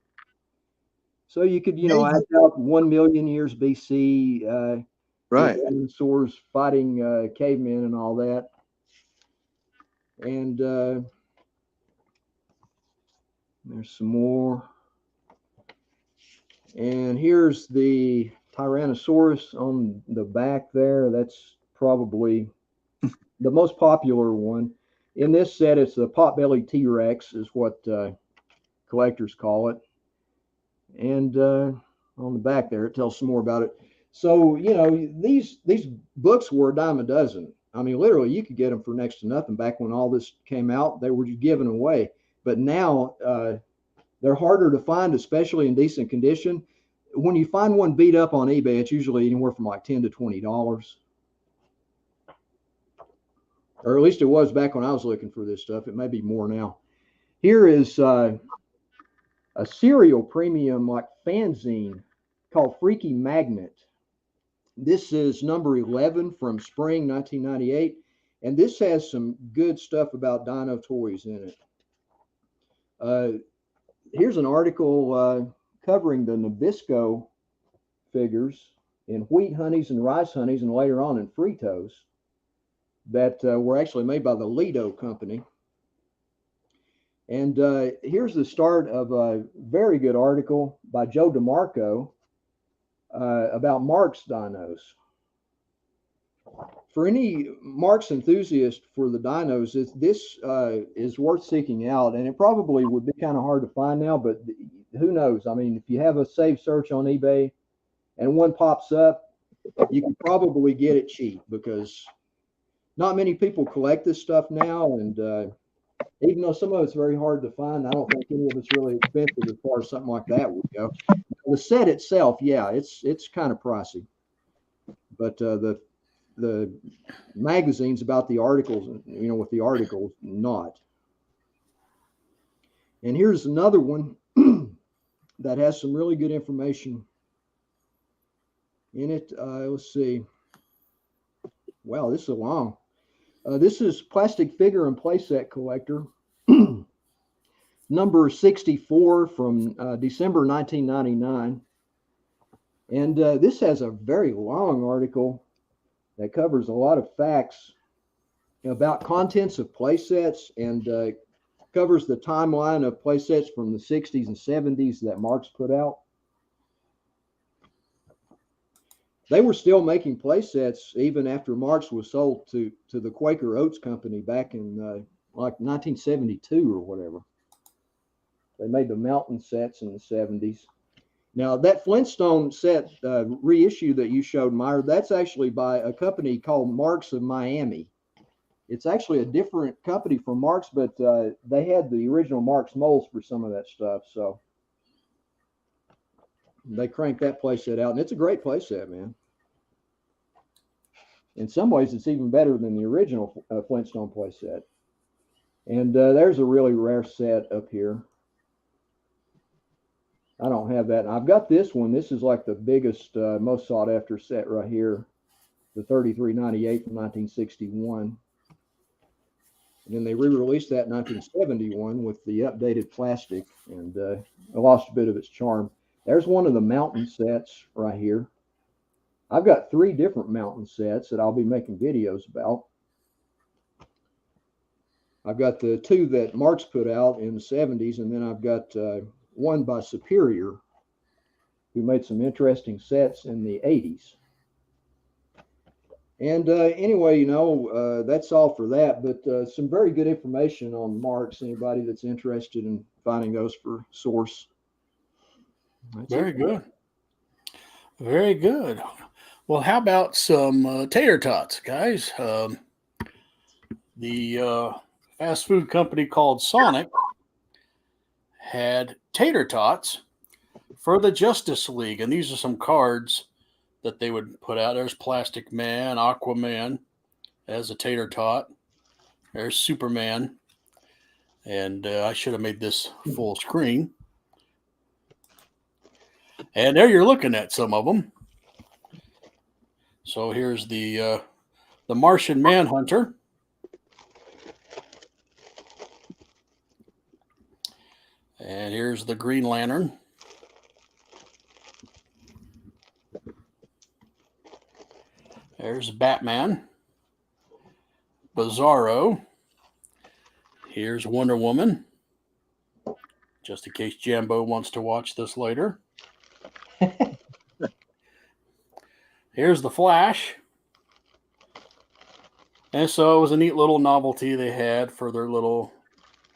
So you could, add out 1 million years BC, right? Dinosaurs fighting cavemen and all that, and there's some more. And here's the Tyrannosaurus on the back there. That's probably the most popular one. In this set, it's the pot-bellied T-Rex is what collectors call it. And on the back there, it tells some more about it. So, these books were a dime a dozen. I mean, literally, you could get them for next to nothing. Back when all this came out, they were just given away. But now they're harder to find, especially in decent condition. When you find one beat up on eBay, it's usually anywhere from like $10 to $20. Or at least it was back when I was looking for this stuff. It may be more now. Here is a serial premium like fanzine called Freaky Magnet. This is number 11 from spring 1998. And this has some good stuff about dino toys in it. Here's an article covering the Nabisco figures in wheat honeys and rice honeys, and later on in Fritos, that were actually made by the Lido company. And here's the start of a very good article by Joe DeMarco about Marx dinos. For any Marx enthusiast for the dinos, this is worth seeking out, and it probably would be kind of hard to find now, but who knows? I mean, if you have a saved search on eBay and one pops up, you can probably get it cheap, because not many people collect this stuff now, and even though some of it's very hard to find, I don't think any of it's really expensive as far as something like that would go. The set itself, yeah, it's kind of pricey, but the magazines about the articles, with the articles, not. And here's another one that has some really good information in it. Let's see. Wow, this is long. This is Plastic Figure and Playset Collector, number 64 from December 1999. And this has a very long article that covers a lot of facts about contents of playsets, and covers the timeline of playsets from the 60s and 70s that Marx put out. They were still making playsets even after Marx was sold to the Quaker Oats Company back in like 1972 or whatever. They made the mountain sets in the 70s. Now, that Flintstone set reissue that you showed, Meyer, that's actually by a company called Marx of Miami. It's actually a different company from Marx, but they had the original Marx molds for some of that stuff. So they cranked that playset out, and it's a great playset, man. In some ways, it's even better than the original Flintstone playset. And there's a really rare set up here. I don't have that. I've got this one. This is like the biggest, most sought after set right here, the 3398 from 1961. And then they re-released that in 1971 with the updated plastic, and it lost a bit of its charm. There's one of the mountain sets right here. I've got 3 different mountain sets that I'll be making videos about. I've got the 2 that Marx put out in the 70s, and then I've got one by Superior, who made some interesting sets in the 80s. And anyway, that's all for that, but some very good information on Marx, anybody that's interested in finding those for source. Very good. Very good. Well, how about some tater tots, guys? The fast food company called Sonic had tater tots for the Justice League, and these are some cards that they would put out. There's Plastic Man, Aquaman as a tater tot. There's Superman, and I should have made this full screen. And there you're looking at some of them. So here's the Martian Manhunter. And here's the Green Lantern. There's Batman. Bizarro. Here's Wonder Woman. Just in case Jambo wants to watch this later. Here's the Flash. And so it was a neat little novelty they had for their little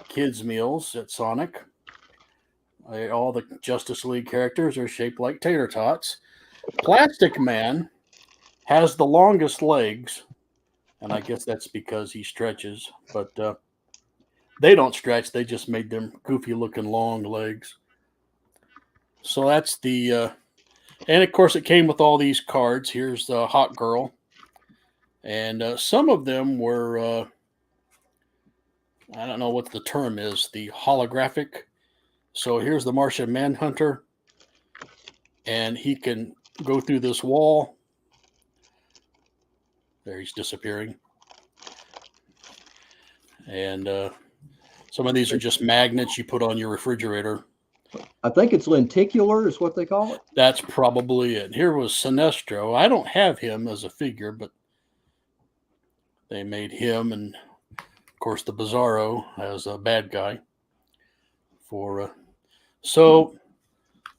kids' meals at Sonic. All the Justice League characters are shaped like tater tots. Plastic Man has the longest legs, and I guess that's because he stretches, but they don't stretch. They just made them goofy-looking long legs. So that's the... and, of course, it came with all these cards. Here's the Hot Girl. And some of them were... I don't know what the term is. The holographic. So here's the Martian Manhunter. And he can go through this wall. There, he's disappearing. And some of these are just magnets you put on your refrigerator. I think it's lenticular is what they call it. That's probably it. Here was Sinestro. I don't have him as a figure, but they made him and, of course, the Bizarro as a bad guy. So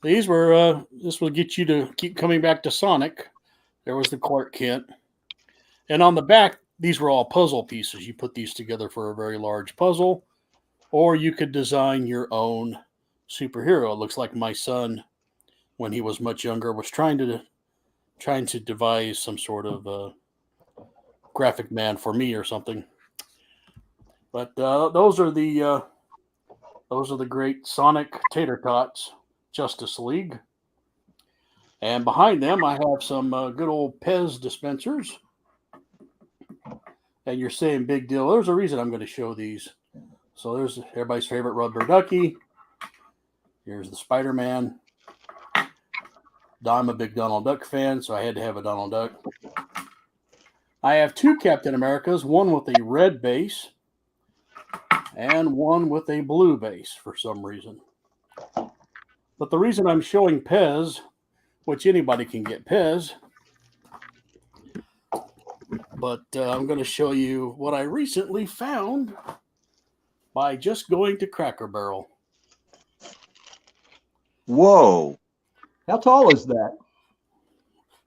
these were, this will get you to keep coming back to Sonic. There was the Clark Kent. And on the back, these were all puzzle pieces. You put these together for a very large puzzle, or you could design your own superhero. It looks like my son, when he was much younger, was trying to devise some sort of graphic man for me or something. But those are the great Sonic Tater Tots Justice League. And behind them, I have some good old Pez dispensers. And you're saying big deal. There's a reason I'm going to show these. So there's everybody's favorite rubber ducky. Here's the Spider-Man. I'm a big Donald Duck fan, so I had to have a Donald Duck. I have two Captain Americas, one with a red base and one with a blue base for some reason. But the reason I'm showing Pez, which anybody can get Pez, but I'm going to show you what I recently found by just going to Cracker Barrel. Whoa. How tall is that?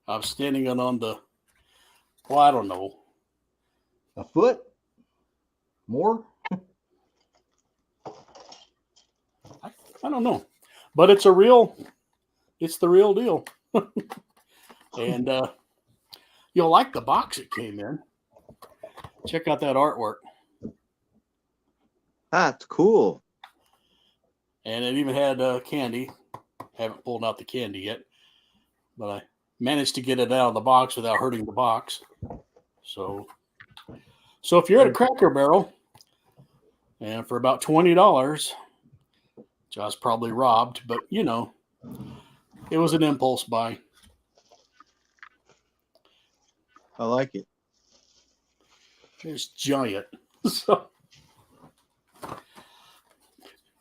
I'm standing on the, well, I don't know. A foot? More? I don't know. But it's the real deal. And you'll like the box it came in. Check out that artwork. That's cool. And it even had candy. Haven't pulled out the candy yet, but I managed to get it out of the box without hurting the box. So if you're at a Cracker Barrel, and for about $20, which I was probably robbed, but you know, it was an impulse buy. I like it. It's giant. So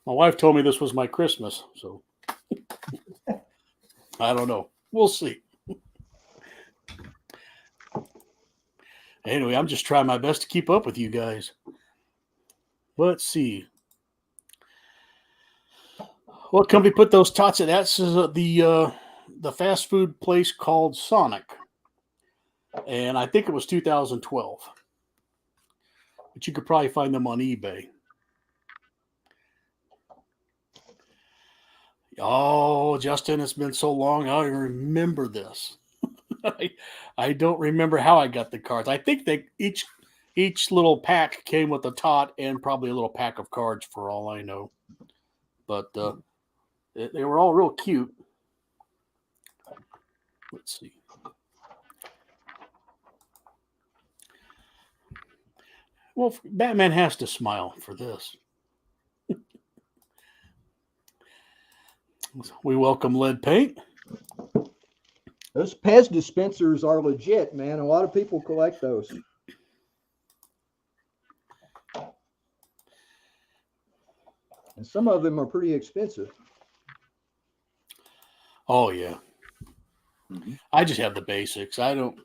my wife told me this was my Christmas, so I don't know. We'll see. Anyway, I'm just trying my best to keep up with you guys. Let's see. What company put those tots in? That's the fast food place called Sonic. And I think it was 2012. But you could probably find them on eBay. Oh, Justin, it's been so long. I don't even remember this. I don't remember how I got the cards. I think they each little pack came with a tot and probably a little pack of cards for all I know. But they were all real cute. Let's see. Well, Batman has to smile for this. We welcome lead paint. Those Pez dispensers are legit, man. A lot of people collect those. And some of them are pretty expensive. Oh yeah. Mm-hmm. I just have the basics. I don't,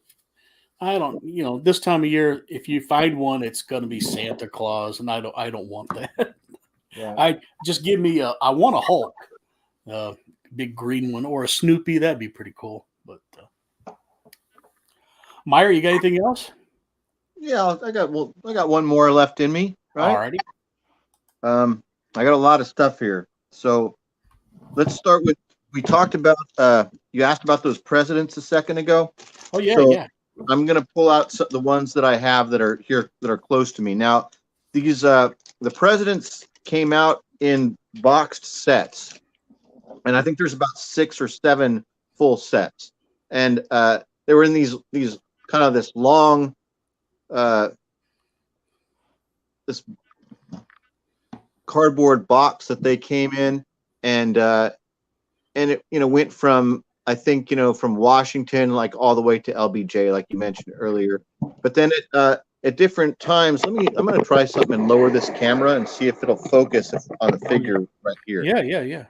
this time of year, if you find one, it's going to be Santa Claus, and I don't want that. Yeah. I just give me I want a Hulk, big green one, or a Snoopy. That'd be pretty cool. But Meyer, you got anything else? Yeah, I got one more left in me, right? Alrighty. I got a lot of stuff here. So let's start with, we talked about, you asked about those presidents a second ago. Oh yeah, So yeah. I'm going to pull out the ones that I have that are here, that are close to me. Now, these, the presidents came out in boxed sets, and I think there's about 6 or 7 full sets. And they were in these kind of this long, this cardboard box that they came in, and it went from, I think, from Washington like all the way to LBJ, like you mentioned earlier. But then at different times, I'm going to try something and lower this camera and see if it'll focus on the figure right here. Yeah.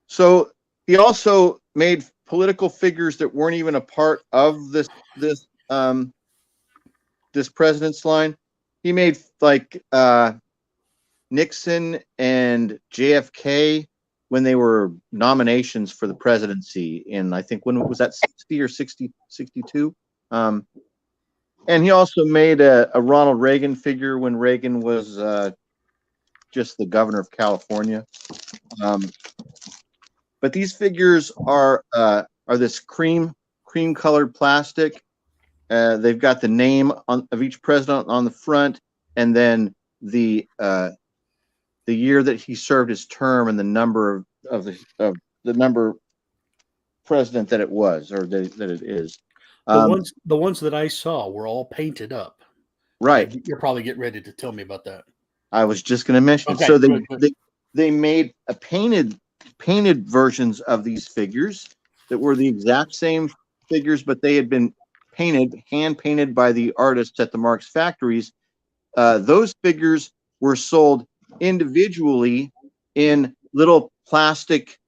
So he also made political figures that weren't even a part of this president's line. He made like Nixon and JFK when they were nominations for the presidency in, I think, when was that, 60 or 62? And he also made a Ronald Reagan figure when Reagan was just the governor of California. But these figures are this cream colored plastic. They've got the name of each president on the front, and then the year that he served his term and the number of the number president that it was, or that it is. The ones that I saw were all painted up. Right. You're probably getting ready to tell me about that. I was just going to mention it. Okay, So good. they made a painted versions of these figures that were the exact same figures, but they had been hand painted by the artists at the Marx factories. Those figures were sold individually in little plastic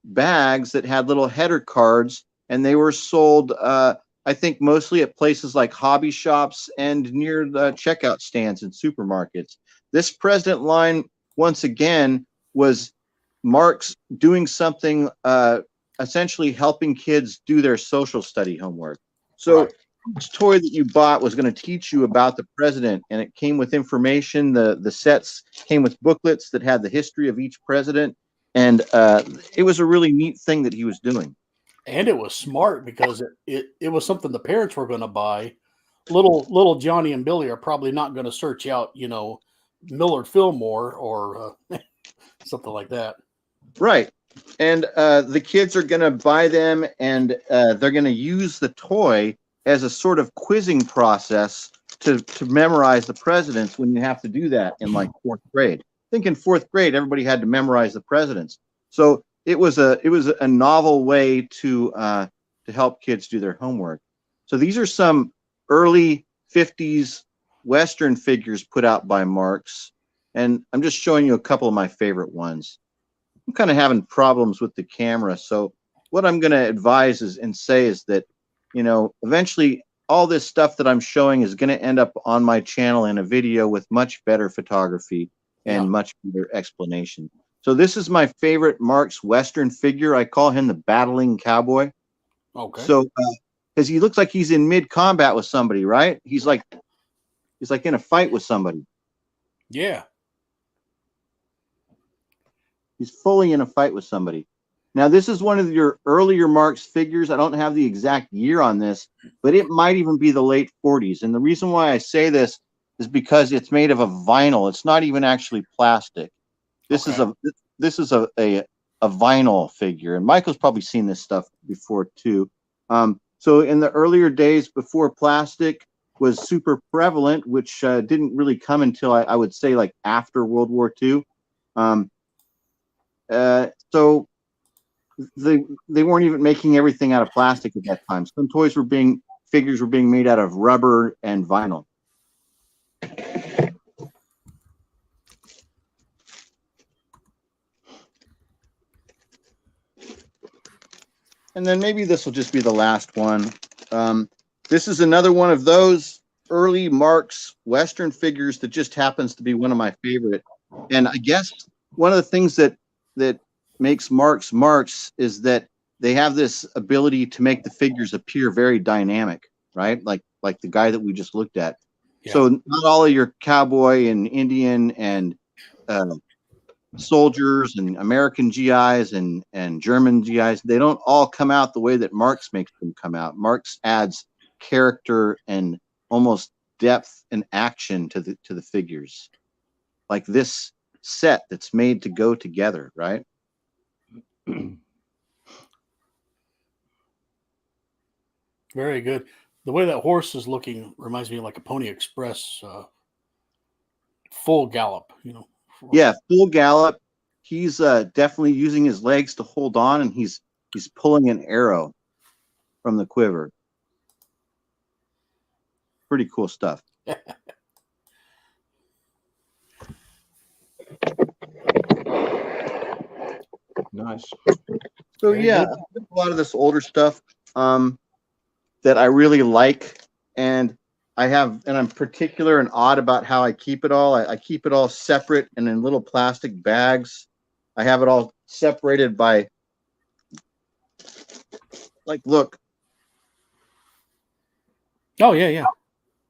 bags that had little header cards, and they were sold, I think, mostly at places like hobby shops and near the checkout stands in supermarkets. This president line, once again, was Marx doing something, essentially helping kids do their social study homework. So Right. Each toy that you bought was going to teach you about the president, and it came with information. The sets came with booklets that had the history of each president, and it was a really neat thing that he was doing. And it was smart because it was something the parents were going to buy. Little Johnny and Billy are probably not going to search out, Millard Fillmore or something like that. Right. And the kids are going to buy them, and they're going to use the toy as a sort of quizzing process to memorize the presidents when you have to do that in like 4th grade. I think in 4th grade, everybody had to memorize the presidents. So it was a novel way to help kids do their homework. So these are some early 50s Western figures put out by Marx. And I'm just showing you a couple of my favorite ones. I'm kind of having problems with the camera. So what I'm going to advise is that, eventually all this stuff that I'm showing is going to end up on my channel in a video with much better photography and much better explanation. So this is my favorite Marx Western figure. I call him the battling cowboy. Okay. So, because he looks like he's in mid-combat with somebody, right? He's like in a fight with somebody. Yeah. He's fully in a fight with somebody. Now, this is one of your earlier Marx figures. I don't have the exact year on this, but it might even be the late 40s. And the reason why I say this is because it's made of a vinyl. It's not even actually plastic. This is a vinyl figure, and Michael's probably seen this stuff before too. So in the earlier days before plastic was super prevalent, which didn't really come until I would say like after World War II. So they weren't even making everything out of plastic at that time. Some figures were being made out of rubber and vinyl. And then maybe this will just be the last one. This is another one of those early Marx Western figures that just happens to be one of my favorite. And I guess one of the things that makes Marx is that they have this ability to make the figures appear very dynamic, right? Like the guy that we just looked at. Yeah. So not all of your cowboy and Indian and soldiers and American GIs and German GIs, they don't all come out the way that Marx makes them come out. Marx adds character and almost depth and action to the figures, like this set that's made to go together, right? Very good. The way that horse is looking reminds me of like a Pony Express full gallop, you know. Yeah, full gallop. He's definitely using his legs to hold on, and he's pulling an arrow from the quiver. Pretty cool stuff. Nice. So yeah, a lot of this older stuff that I really like, and I'm particular and odd about how I keep it all. I keep it all separate and in little plastic bags. I have it all separated by, like, look. Oh yeah.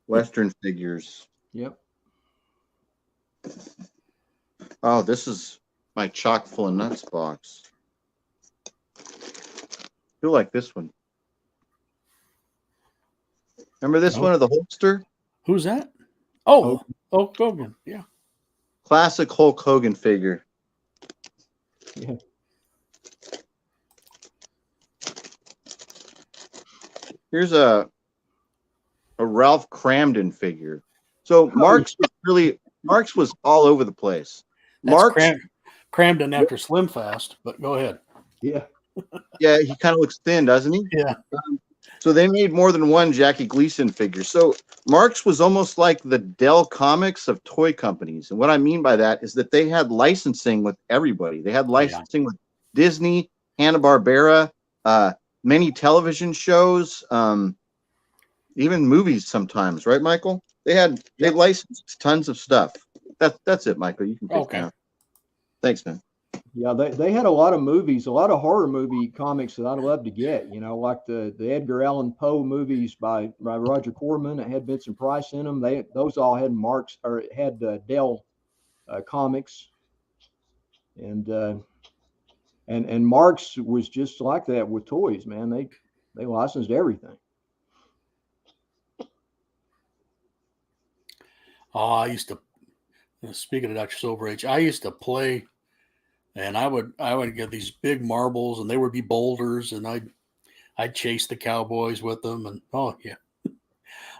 Western figures. Yep. Oh, this is my chock full of nuts box. I feel like this one. Remember this one of the Hulkster? Who's that? Oh, Hulk Hogan. Yeah. Classic Hulk Hogan figure. Yeah. Here's a Ralph Cramden figure. So Marx was all over the place. Marx crammed in after Slim Fast, but go ahead. Yeah. Yeah, he kind of looks thin, doesn't he? Yeah. So they made more than one Jackie Gleason figure. So Marx was almost like the Dell Comics of toy companies. And what I mean by that is that they had licensing with everybody. They had licensing with Disney, Hanna-Barbera, many television shows, even movies sometimes, right, Michael? They licensed tons of stuff. That's it, Michael. You can take it down. Thanks, man. Yeah, they had a lot of movies, a lot of horror movie comics that I'd love to get, you know, like the Edgar Allan Poe movies by Roger Corman. It had Vincent Price in them. Those all had Marx, or it had Dell comics, and Marx was just like that with toys, man. They licensed everything. Oh, I used to, speaking of Dr. Silverage, I used to play, and I would get these big marbles, and they would be boulders, and I'd chase the cowboys with them, and oh yeah.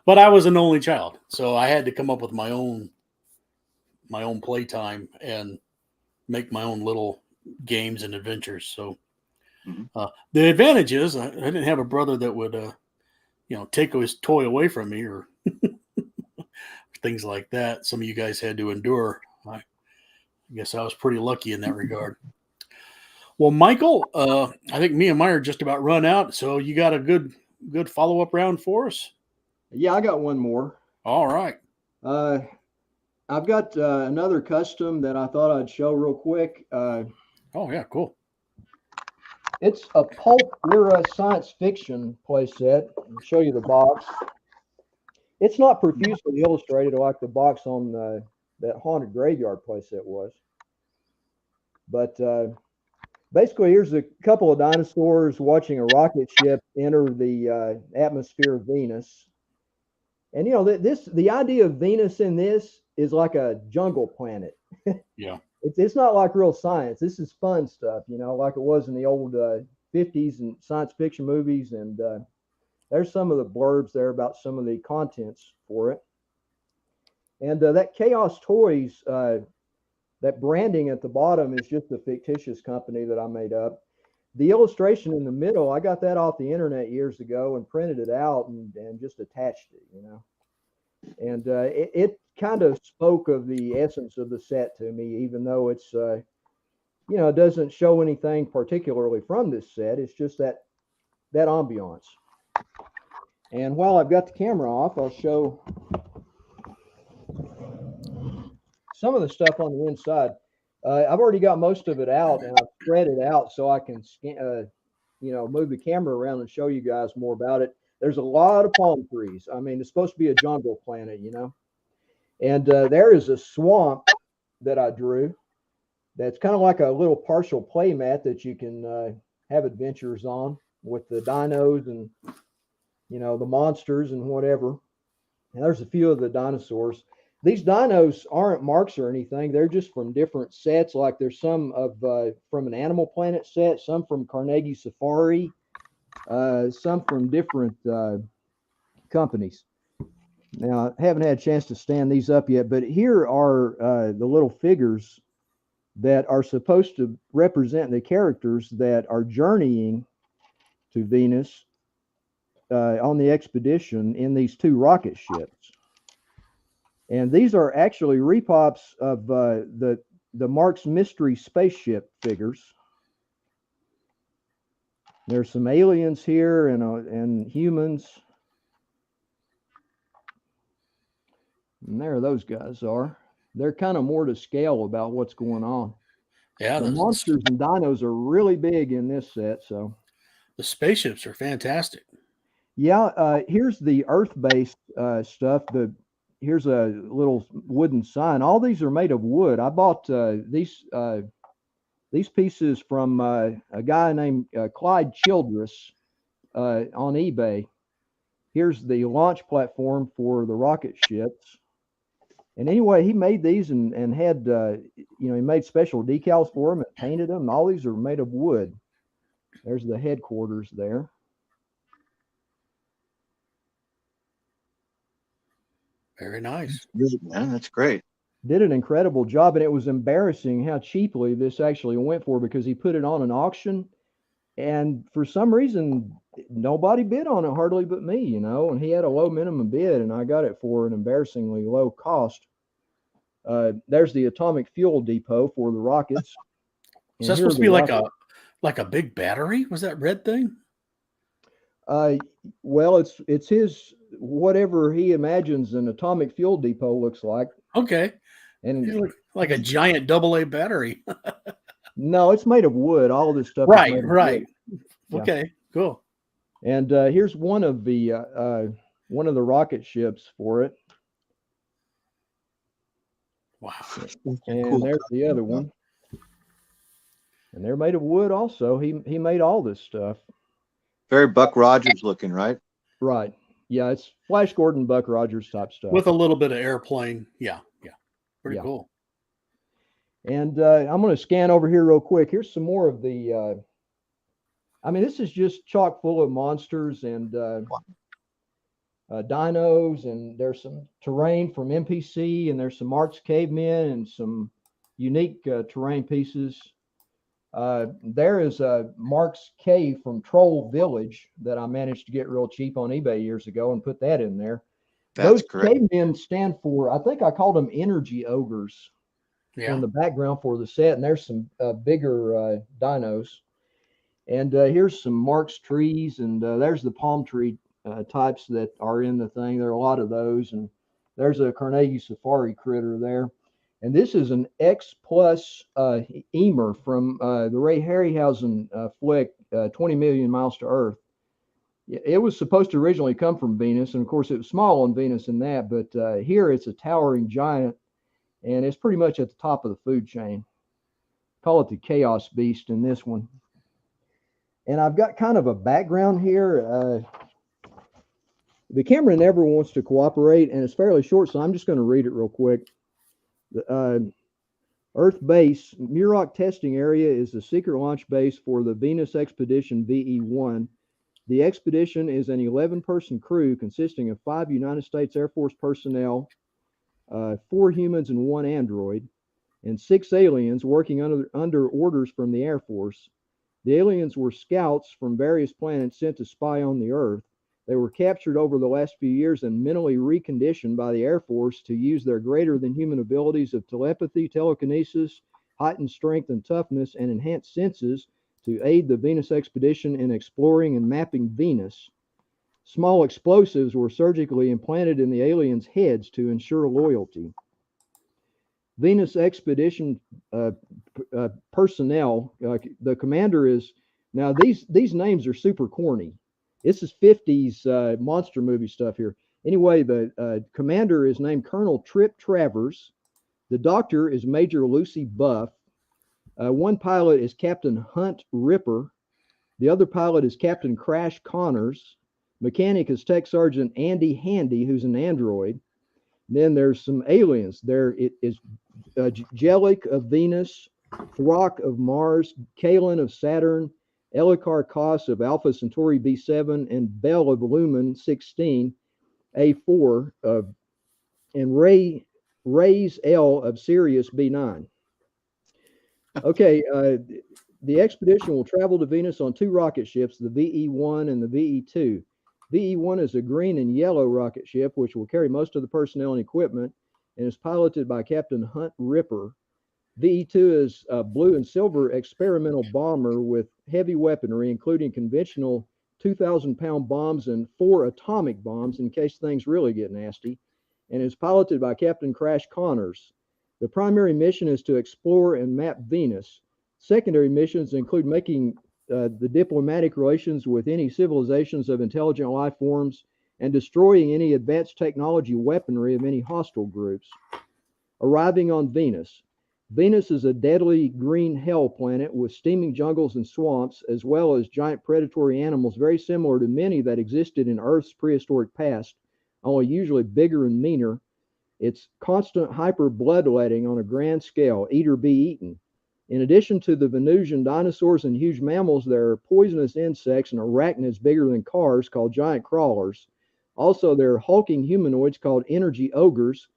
But I was an only child, so I had to come up with my own playtime and make my own little games and adventures. So the advantage is I didn't have a brother that would take his toy away from me or things like that. Some of you guys had to endure. I guess I was pretty lucky in that regard. Well, Michael, I think me and Meyer just about run out. So you got a good follow-up round for us? Yeah, I got one more. All right. I've got another custom that I thought I'd show real quick. Oh yeah, cool. It's a pulp era science fiction playset. I'll show you the box. It's not profusely illustrated like the box on that Haunted Graveyard playset was. But basically, here's a couple of dinosaurs watching a rocket ship enter the atmosphere of Venus. And the idea of Venus in this is like a jungle planet. Yeah. It's not like real science. This is fun stuff, like it was in the old 50s and science fiction movies. And there's some of the blurbs there about some of the contents for it. And that Chaos Toys, that branding at the bottom is just a fictitious company that I made up. The illustration in the middle, I got that off the internet years ago and printed it out and just attached it, And it kind of spoke of the essence of the set to me, even though it's, it doesn't show anything particularly from this set. It's just that ambiance. And while I've got the camera off, I'll show some of the stuff on the inside. I've already got most of it out, and I've spread it out so I can move the camera around and show you guys more about it. There's a lot of palm trees. I mean, it's supposed to be a jungle planet, And there is a swamp that I drew that's kind of like a little partial play mat that you can have adventures on with the dinos and, the monsters and whatever. And there's a few of the dinosaurs. These dinos aren't marks or anything. They're just from different sets. Like there's some from an Animal Planet set, some from Carnegie Safari, some from different companies. Now, I haven't had a chance to stand these up yet, but here are the little figures that are supposed to represent the characters that are journeying to Venus on the expedition in these two rocket ships. And these are actually repops of the Mark's Mystery spaceship figures. There's some aliens here and humans. And there those guys are. They're kind of more to scale about what's going on. Yeah, the monsters and dinos are really big in this set. So the spaceships are fantastic. Yeah, here's the Earth-based stuff. Here's a little wooden sign. All these are made of wood. I bought these pieces from a guy named Clyde Childress on eBay. Here's the launch platform for the rocket ships. And anyway, he made these and had, he made special decals for them and painted them. All these are made of wood. There's the headquarters there. Very nice. Man, that's great. Did an incredible job, and it was embarrassing how cheaply this actually went for because he put it on an auction, and for some reason nobody bid on it, hardly but me, and he had a low minimum bid, and I got it for an embarrassingly low cost. There's the atomic fuel depot for the rockets. Is that supposed to be like a big battery? Was that red thing? Well, it's his whatever he imagines an atomic fuel depot looks like. Okay. And like a giant AA battery. No, it's made of wood. All this stuff. Right. Yeah. Okay, cool. And here's one of the rocket ships for it. Wow. And cool. There's the other one. And they're made of wood also. He made all this stuff. Very Buck Rogers looking, right? Right. Yeah, it's Flash Gordon, Buck Rogers type stuff. With a little bit of airplane. Yeah. Pretty cool. And I'm going to scan over here real quick. Here's some more of the, this is just chock full of monsters and dinos, and there's some terrain from NPC, and there's some Mark's Cavemen and some unique terrain pieces. There is a Mark's Cave from Troll Village that I managed to get real cheap on eBay years ago and put that in there. Those cavemen stand for, I think I called them energy ogres in the background for the set. And there's some bigger dinos. And here's some Mark's trees. And there's the palm tree types that are in the thing. There are a lot of those. And there's a Carnegie Safari critter there. And this is an X Plus Emer from the Ray Harryhausen flick, 20 Million Miles to Earth. It was supposed to originally come from Venus, and of course it was small on Venus in that, but here it's a towering giant, and it's pretty much at the top of the food chain. call it the Chaos Beast in this one. And I've got kind of a background here. The camera never wants to cooperate, and it's fairly short, so I'm just going to read it real quick. The Earth Base Muroc Testing Area is the secret launch base for the Venus Expedition VE-1. The expedition is an 11-person crew consisting of 5 United States Air Force personnel, 4 humans and 1 android, and 6 aliens working under orders from the Air Force. The aliens were scouts from various planets sent to spy on the Earth. They were captured over the last few years and mentally reconditioned by the Air Force to use their greater than human abilities of telepathy, telekinesis, heightened strength and toughness, and enhanced senses to aid the Venus expedition in exploring and mapping Venus. Small explosives were surgically implanted in the aliens' heads to ensure loyalty. Venus expedition personnel, the commander is, now these names are super corny. This is 50s monster movie stuff here. Anyway, the commander is named Colonel Trip Travers. The doctor is Major Lucy Buff. One pilot is Captain Hunt Ripper. The other pilot is Captain Crash Connors. Mechanic is Tech Sergeant Andy Handy, who's an android. Then there's some aliens. There it is Jellic of Venus, Throck of Mars, Kalen of Saturn, Elikar Kos of Alpha Centauri B7, and Bell of Lumen 16, A4, and Rays L of Sirius B9. Okay, the expedition will travel to Venus on 2 rocket ships, the VE-1 and the VE-2. VE-1 is a green and yellow rocket ship, which will carry most of the personnel and equipment, and is piloted by Captain Hunt Ripper. VE-2 is a blue and silver experimental bomber with heavy weaponry, including conventional 2,000-pound bombs and 4 atomic bombs in case things really get nasty, and is piloted by Captain Crash Connors. The primary mission is to explore and map Venus. Secondary missions include making the diplomatic relations with any civilizations of intelligent life forms and destroying any advanced technology weaponry of any hostile groups. Arriving on Venus. Venus is a deadly green hell planet with steaming jungles and swamps, as well as giant predatory animals very similar to many that existed in Earth's prehistoric past, only usually bigger and meaner. It's constant hyper bloodletting on a grand scale, eat or be eaten. In addition to the Venusian dinosaurs and huge mammals, there are poisonous insects and arachnids bigger than cars called giant crawlers. Also, there are hulking humanoids called energy ogres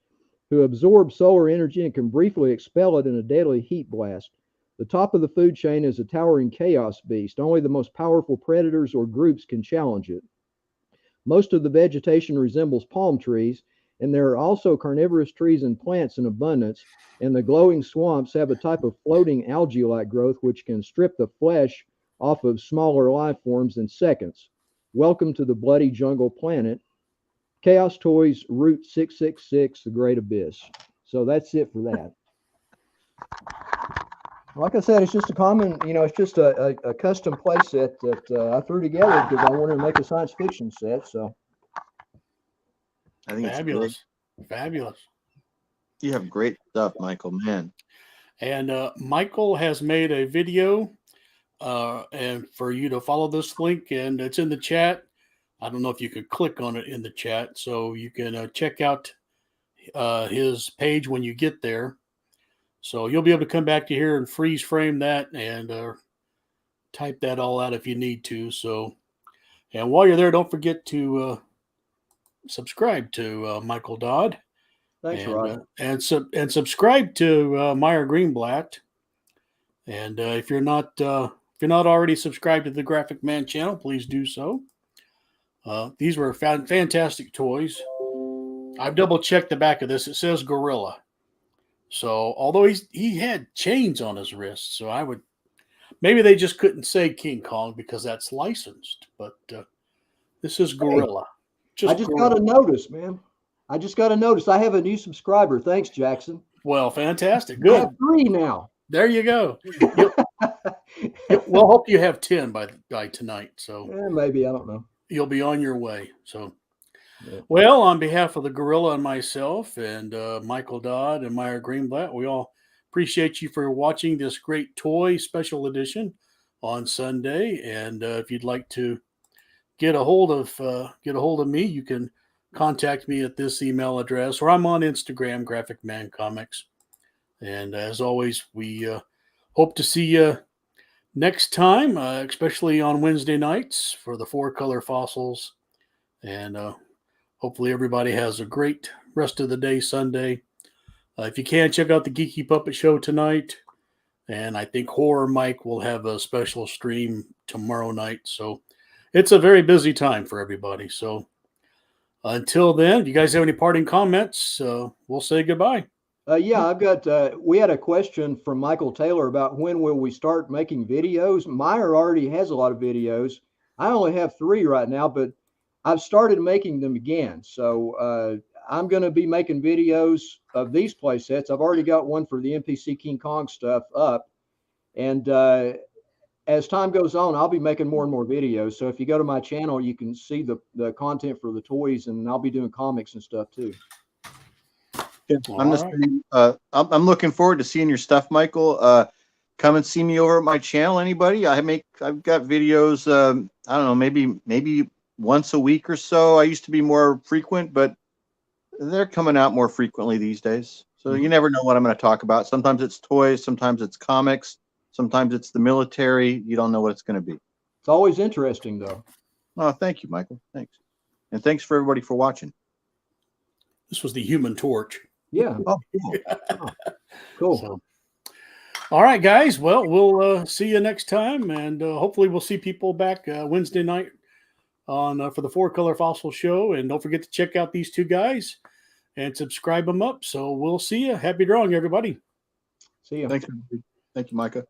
who absorb solar energy and can briefly expel it in a deadly heat blast. The top of the food chain is a towering chaos beast. Only the most powerful predators or groups can challenge it. Most of the vegetation resembles palm trees, and there are also carnivorous trees and plants in abundance, and the glowing swamps have a type of floating algae-like growth which can strip the flesh off of smaller life forms in seconds. Welcome to the bloody jungle planet. Chaos Toys, Route 666, The Great Abyss. So that's it for that. Like I said, it's just a common, it's just a custom play set that I threw together because I wanted to make a science fiction set. So I think fabulous. Fabulous. You have great stuff, Michael, man. And Michaell has made a video and for you to follow this link, and it's in the chat. I don't know if you could click on it in the chat, so you can check out his page when you get there. So you'll be able to come back to here and freeze frame that and type that all out if you need to. So, and while you're there, don't forget to subscribe to Michaell Dodd. thanks, and, Rod. And subscribe to Meyer Greenblatt. And if you're not already subscribed to the Graphic Man channel, please do so. These were fantastic toys. I've double checked the back of this. It says Gorilla. So although he had chains on his wrists, so maybe they just couldn't say King Kong because that's licensed. But this is Gorilla. I just got a notice, man. I just got a notice. I have a new subscriber. Thanks, Jackson. Well, fantastic. Good. I have 3 now. There you go. We'll hope you have 10 by tonight. So maybe, I don't know. You'll be on your way. So, yeah. Well, on behalf of the Gorilla and myself and Michaell Dodd and Meyer Greenblatt, we all appreciate you for watching this great toy special edition on Sunday. And if you'd like to get a hold of me, you can contact me at this email address, or I'm on Instagram, Graphic Man Comics. And as always, we hope to see you next time, especially on Wednesday nights for the 4-color fossils. And hopefully everybody has a great rest of the day Sunday. If you can, check out the Geeky Puppet Show tonight. And I think Horror Mike will have a special stream tomorrow night. So it's a very busy time for everybody. So until then, if you guys have any parting comments, we'll say goodbye. Yeah, I've got, we had a question from Michael Taylor about when will we start making videos. Meyer already has a lot of videos. I only have 3 right now, but I've started making them again. So I'm going to be making videos of these play sets. I've already got one for the NPC King Kong stuff up. And as time goes on, I'll be making more and more videos. So if you go to my channel, you can see the content for the toys, and I'll be doing comics and stuff too. I'm looking forward to seeing your stuff, Michael. Come and see me over at my channel. Anybody? I've got videos. I don't know, maybe once a week or so. I used to be more frequent, but they're coming out more frequently these days. So you never know what I'm going to talk about. Sometimes it's toys, sometimes it's comics, sometimes it's the military. You don't know what it's going to be. It's always interesting, though. Oh, thank you, Michael. Thanks, and thanks for everybody for watching. This was the Human Torch. Yeah. Oh, cool. Oh, cool. So, all right, guys. Well, we'll see you next time, and hopefully we'll see people back Wednesday night on for the 4-color fossil show. And don't forget to check out these 2 guys and subscribe them up. So we'll see you. Happy drawing, everybody. See you. Thank you, Micah.